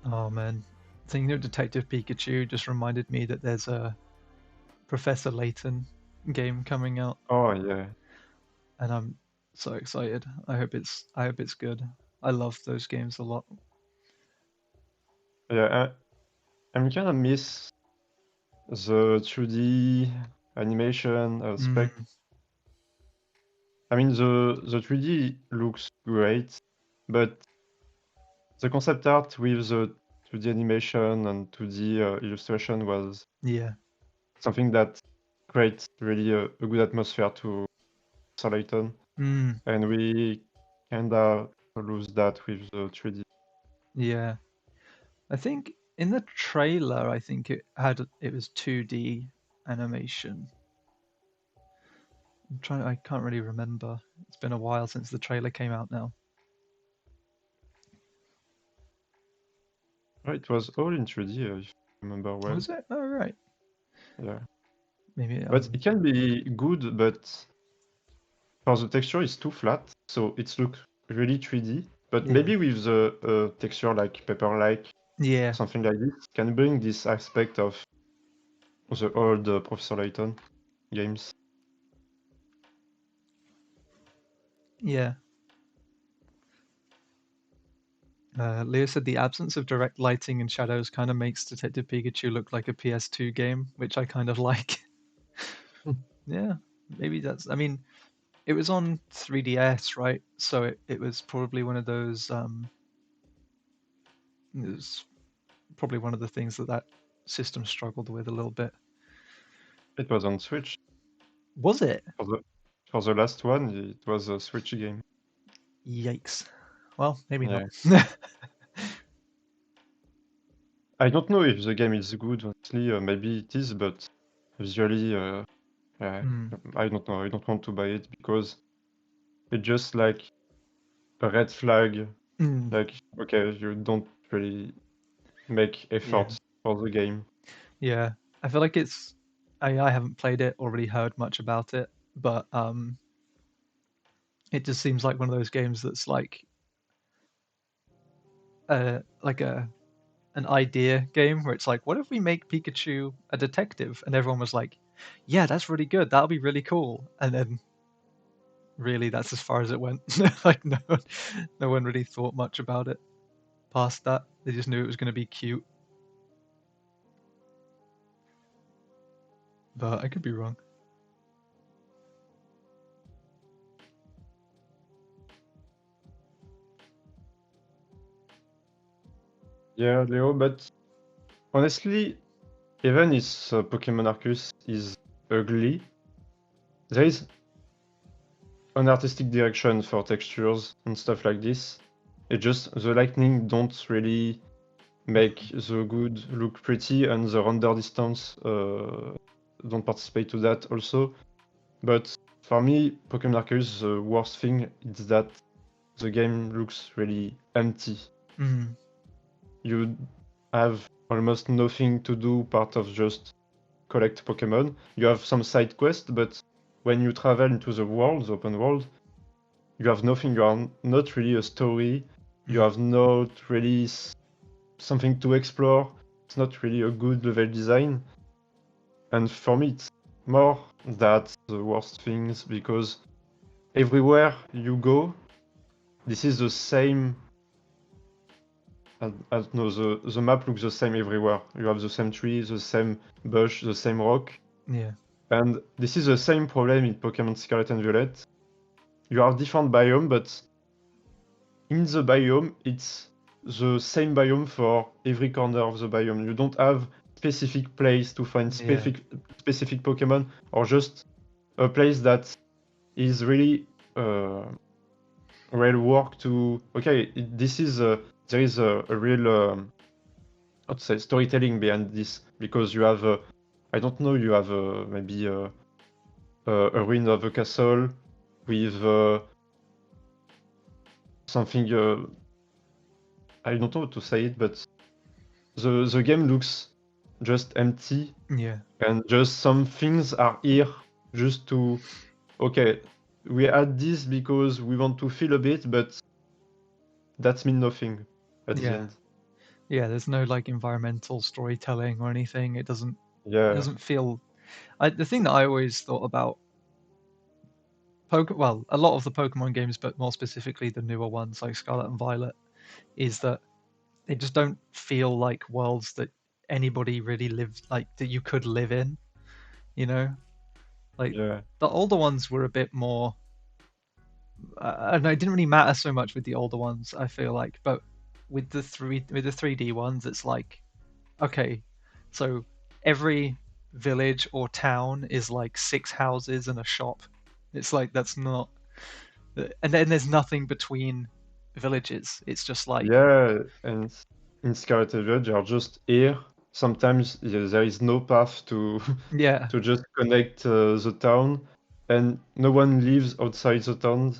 Oh man, thinking of Detective Pikachu just reminded me that there's a Professor Layton game coming out,
Oh yeah.
and I'm so excited. I hope it's good. I love those games a lot.
Yeah, I'm kind of miss the 2D animation aspect.
Mm,
I mean, the 3D looks great, but the concept art with the 2D animation and 2D illustration was
yeah.
something that creates really a good atmosphere to Layton,
Mm,
and we kinda lose that with the 3D.
yeah. I think in the trailer, I think it was 2D animation. I can't really remember. It's been a while since the trailer came out now.
Oh, it was all in 3D, if I remember well.
Was it? Oh right.
Yeah.
Maybe
But it can be good, but for the texture it's too flat, so it looks really 3D. But
yeah.
maybe with the texture like paper-like,
Yeah.
something like this, can bring this aspect of the old Professor Layton games.
Yeah. Leo said the absence of direct lighting and shadows kind of makes Detective Pikachu look like a PS2 game, which I kind of like. Yeah, maybe that's. I mean, it was on 3DS, right? So it was probably one of those. It was probably one of the things that system struggled with a little bit.
It was on Switch.
Was it?
For the last one, it was a Switch game.
Yikes. Well, maybe
Yeah.
not.
I don't know if the game is good, honestly. Maybe it is, but visually,
Mm,
I don't know. I don't want to buy it because it's just like a red flag.
mm,
Like, okay, you don't really make
yeah.
efforts for the game.
Yeah. I feel like it's. I haven't played it or really heard much about it, but it just seems like one of those games that's like an idea game where it's like, what if we make Pikachu a detective? And everyone was like, yeah, that's really good. That'll be really cool. And then really that's as far as it went. Like no one really thought much about it past that. They just knew it was going to be cute. But I could be wrong.
Yeah, Leo, but honestly, even if Pokemon Arceus is ugly, there is an artistic direction for textures and stuff like this. It's just the lightning don't really make the good look pretty, and the render distance don't participate to that also. But for me, Pokémon Arceus, the worst thing is that the game looks really empty.
Mm.
You have almost nothing to do part of just collect Pokemon. You have some side quests, but when you travel into the world, the open world, you have nothing. You are not really a story. You have not really something to explore. It's not really a good level design. And for me, it's more that the worst things, because everywhere you go, this is the same. I don't know, the map looks the same everywhere. You have the same tree, the same bush, the same rock.
Yeah.
And this is the same problem in Pokemon Scarlet and Violet. You have different biome, but in the biome, it's the same biome for every corner of the biome. You don't have specific place to find
Yeah.
specific Pokemon, or just a place that is really well work to. Okay, this is there is a real how to say storytelling behind this, because you have I don't know, you have maybe a ruin of a castle with something. I don't know how to say it, but the game looks just empty,
Yeah.
and just some things are here just to. Okay, we add this because we want to feel a bit, but that means nothing at the
Yeah.
end.
Yeah, there's no like environmental storytelling or anything. It doesn't
Yeah,
feel. The thing that I always thought about well, a lot of the Pokemon games, but more specifically the newer ones like Scarlet and Violet, is that they just don't feel like worlds that anybody really lives like that you could live in. You know, like
yeah,
the older ones were a bit more. And it didn't really matter so much with the older ones. I feel like, but with the 3D ones, it's like, okay, so every village or town is like 6 houses and a shop. It's like that's not, and then there's nothing between villages. It's just like,
yeah. And in Scarlet and Violet, you're just here. Sometimes there is no path to
yeah,
to just connect the town, and no one lives outside the town.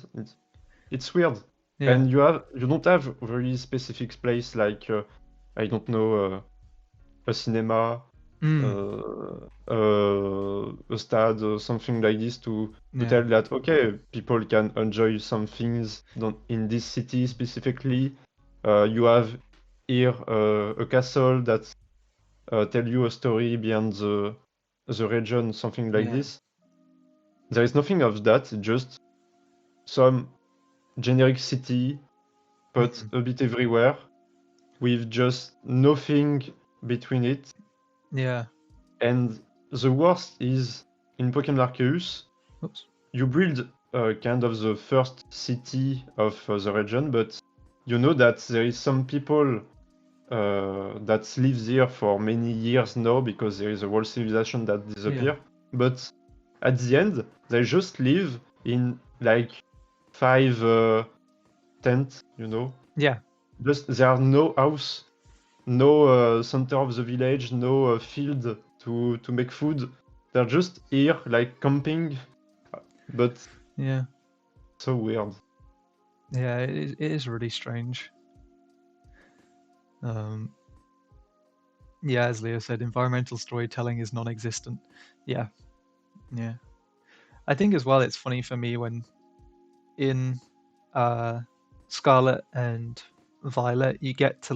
It's weird.
yeah,
And you don't have a very specific place like I don't know, a cinema,
mm,
a stade, or something like this to
yeah,
tell that okay, people can enjoy some things in this city specifically. You have here a castle that tell you a story behind the region, something like
yeah,
this. There is nothing of that. Just some generic city, but
mm,
a bit everywhere, with just nothing between it.
yeah.
And the worst is in Pokémon Arceus,
Oops.
you build kind of the first city of the region, but you know that there is some people that live there for many years now because there is a whole civilization that
Yeah,
disappear. But at the end, they just live in like 5 tents, you know.
yeah,
Just there are no house, no center of the village, no field to make food. They're just here, like camping, but
yeah,
so weird.
yeah. It is really strange. Um, yeah, as Leo said, environmental storytelling is non-existent. Yeah, yeah. I think as well, it's funny for me when in uh, Scarlet and Violet, you get to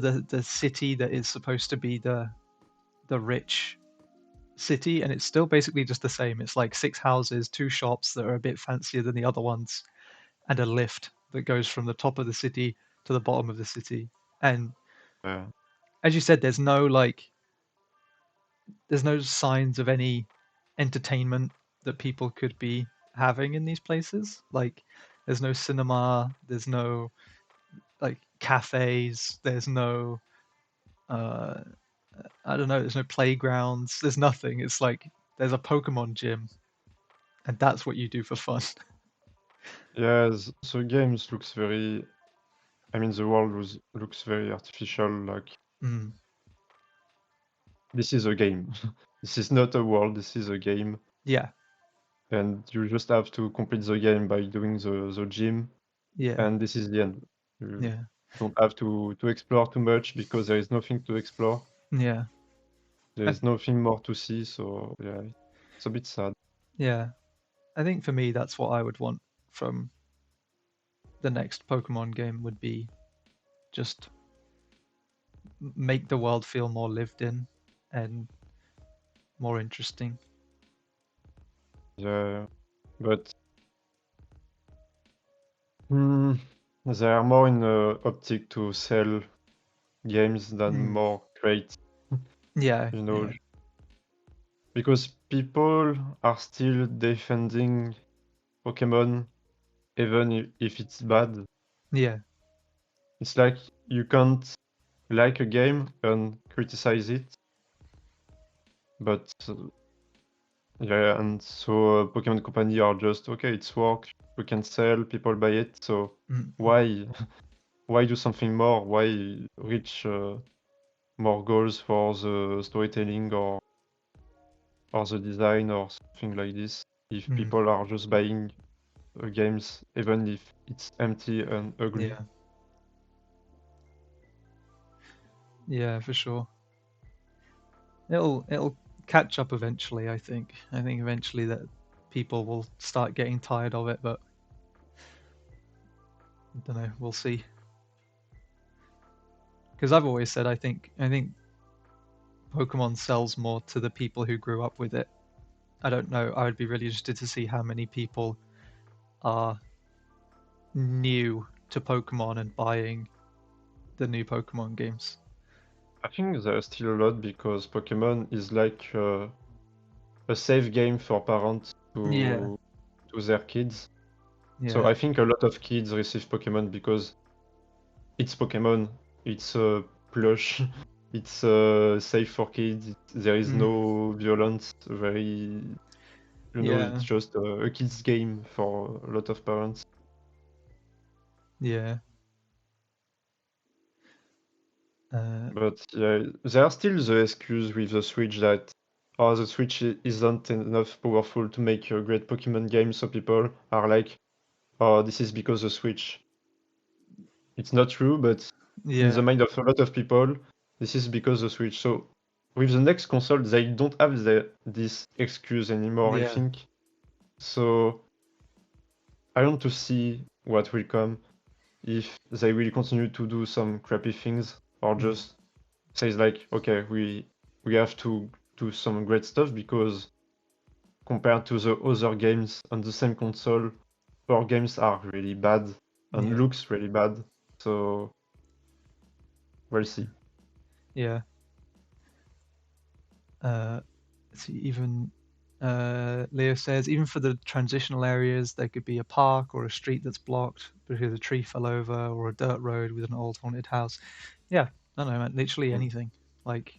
the city that is supposed to be the rich city, and it's still basically just the same. It's like 6 houses, 2 shops that are a bit fancier than the other ones, and a lift that goes from the top of the city to the bottom of the city. And
Yeah,
as you said, there's no signs of any entertainment that people could be having in these places. Like, there's no cinema, there's no like cafes, there's no uh I don't know, there's no playgrounds, there's nothing. It's like there's a Pokemon gym, and that's what you do for fun.
yeah. The games looks very. I mean, the world looks very artificial. Like
Mm,
this is a game. This is not a world. This is a game,
yeah,
and you just have to complete the game by doing the gym,
yeah,
and this is the end. You
yeah,
don't have to explore too much because there is nothing to explore.
yeah.
There
I,
is nothing more to see. So yeah, it's a bit sad.
yeah. I think for me, that's what I would want from the next Pokemon game would be just make the world feel more lived in and more interesting.
Yeah, but they are more in the optic to sell games than
Mm.
more create,
Yeah,
you know,
yeah,
because people are still defending Pokemon even if it's bad.
yeah,
It's like you can't like a game and criticize it, but yeah, and so Pokemon Company are just okay, it's work, we can sell, people buy it, so
mm,
why why do something more? Why reach more goals for the storytelling or the design or something like this. If people are just buying games, even if it's empty and ugly.
Yeah, for sure. It'll catch up eventually, I think. I think eventually that people will start getting tired of it, but I don't know, we'll see. Because I've always said I think Pokemon sells more to the people who grew up with it. I don't know. I would be really interested to see how many people are new to Pokemon and buying the new Pokemon games.
I think there's still a lot because Pokemon is like a safe game for parents to their kids. So I think a lot of kids receive Pokemon because it's Pokemon. It's plush. It's safe for kids. There is no violence. It's just a kids game for a lot of parents.
Yeah.
But yeah, there are still the excuse with the Switch that the Switch isn't enough powerful to make a great Pokemon game, so people are like, oh, this is because the Switch. It's not true, but in the mind of a lot of people, this is because the Switch. So with the next console, they don't have this excuse anymore, I think. So I want to see what will come, if they will continue to do some crappy things or just says like, okay, we have to do some great stuff because compared to the other games on the same console, our games are really bad and looks really bad. So we'll see.
Yeah. See, even Leo says, even for the transitional areas, there could be a park or a street that's blocked because a tree fell over, or a dirt road with an old haunted house. Yeah, I don't know, man. Literally anything. Like,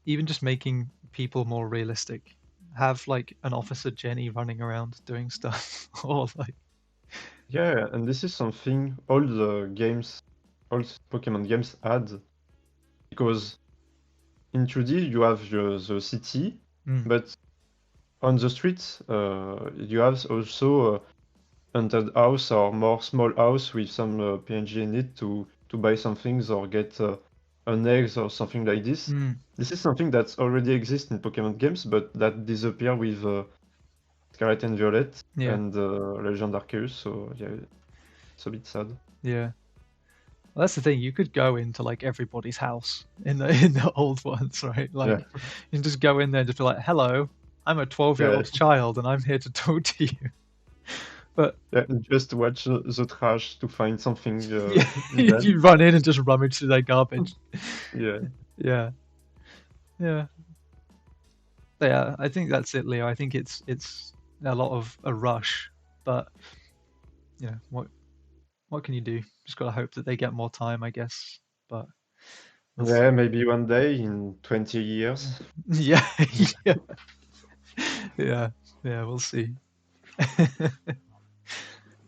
even just making people more realistic. Have like an Officer Jenny running around doing stuff, or like.
Yeah, and this is something all the Pokemon games add, because in 2D you have the city, but on the streets you have also haunted house or more small house with some PNG in it to buy some things or get an egg or something like this. This is something that already exists in Pokemon games, but that disappear with Scarlet and Violet and Legend Arceus. So yeah, it's a bit sad.
Yeah. Well, that's the thing. You could go into like everybody's house in the old ones, right? Like you can just go in there and just be like, "Hello, I'm a 12-year-old child, and I'm here to talk to you." But
just watch the trash to find something.
You run in and just rummage through their garbage.
Yeah.
I think that's it, Leo. I think it's a lot of a rush, but you know what can you do? Just gotta hope that they get more time, I guess. But
maybe one day in 20 years.
yeah. We'll see.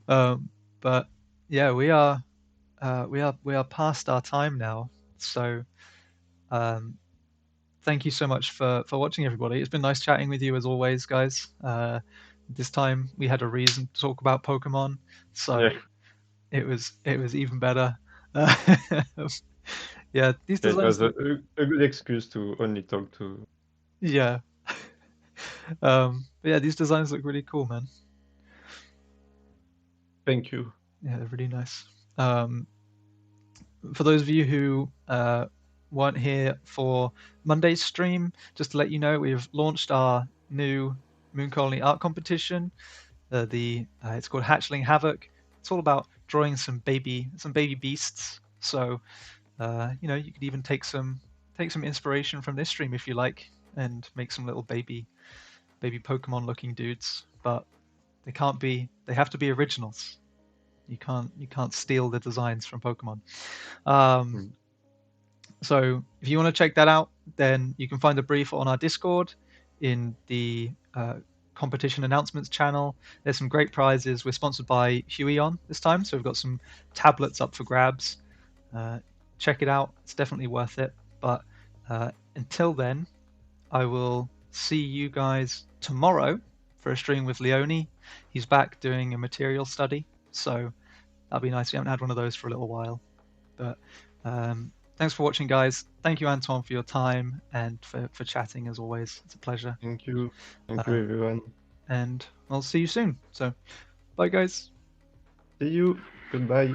But yeah, we are past our time now. So thank you so much for watching, everybody. It's been nice chatting with you as always, guys. This time we had a reason to talk about Pokemon, so it was even better. Yeah, these designs.
It was a good excuse to only talk to.
Yeah. But yeah, these designs look really cool, man.
Thank you.
Yeah, they're really nice. For those of you who weren't here for Monday's stream, just to let you know, we've launched our new Moon Colony art competition. It's called Hatchling Havoc. It's all about drawing some baby beasts. So you could even take some inspiration from this stream if you like, and make some little baby Pokemon looking dudes. But they have to be originals. You can't steal the designs from Pokemon. So if you want to check that out, then you can find a brief on our Discord in the competition announcements channel. There's some great prizes. We're sponsored by Huion this time, so we've got some tablets up for grabs. check it out. It's definitely worth it. But until then, I will see you guys tomorrow for a stream with Leone. He's back doing a material study, so that'll be nice. We haven't had one of those for a little while. But thanks for watching, guys. Thank you, Antoine, for your time and for chatting as always. It's a pleasure.
Thank you. Thank you, everyone.
And I'll see you soon. So, bye, guys.
See you. Goodbye.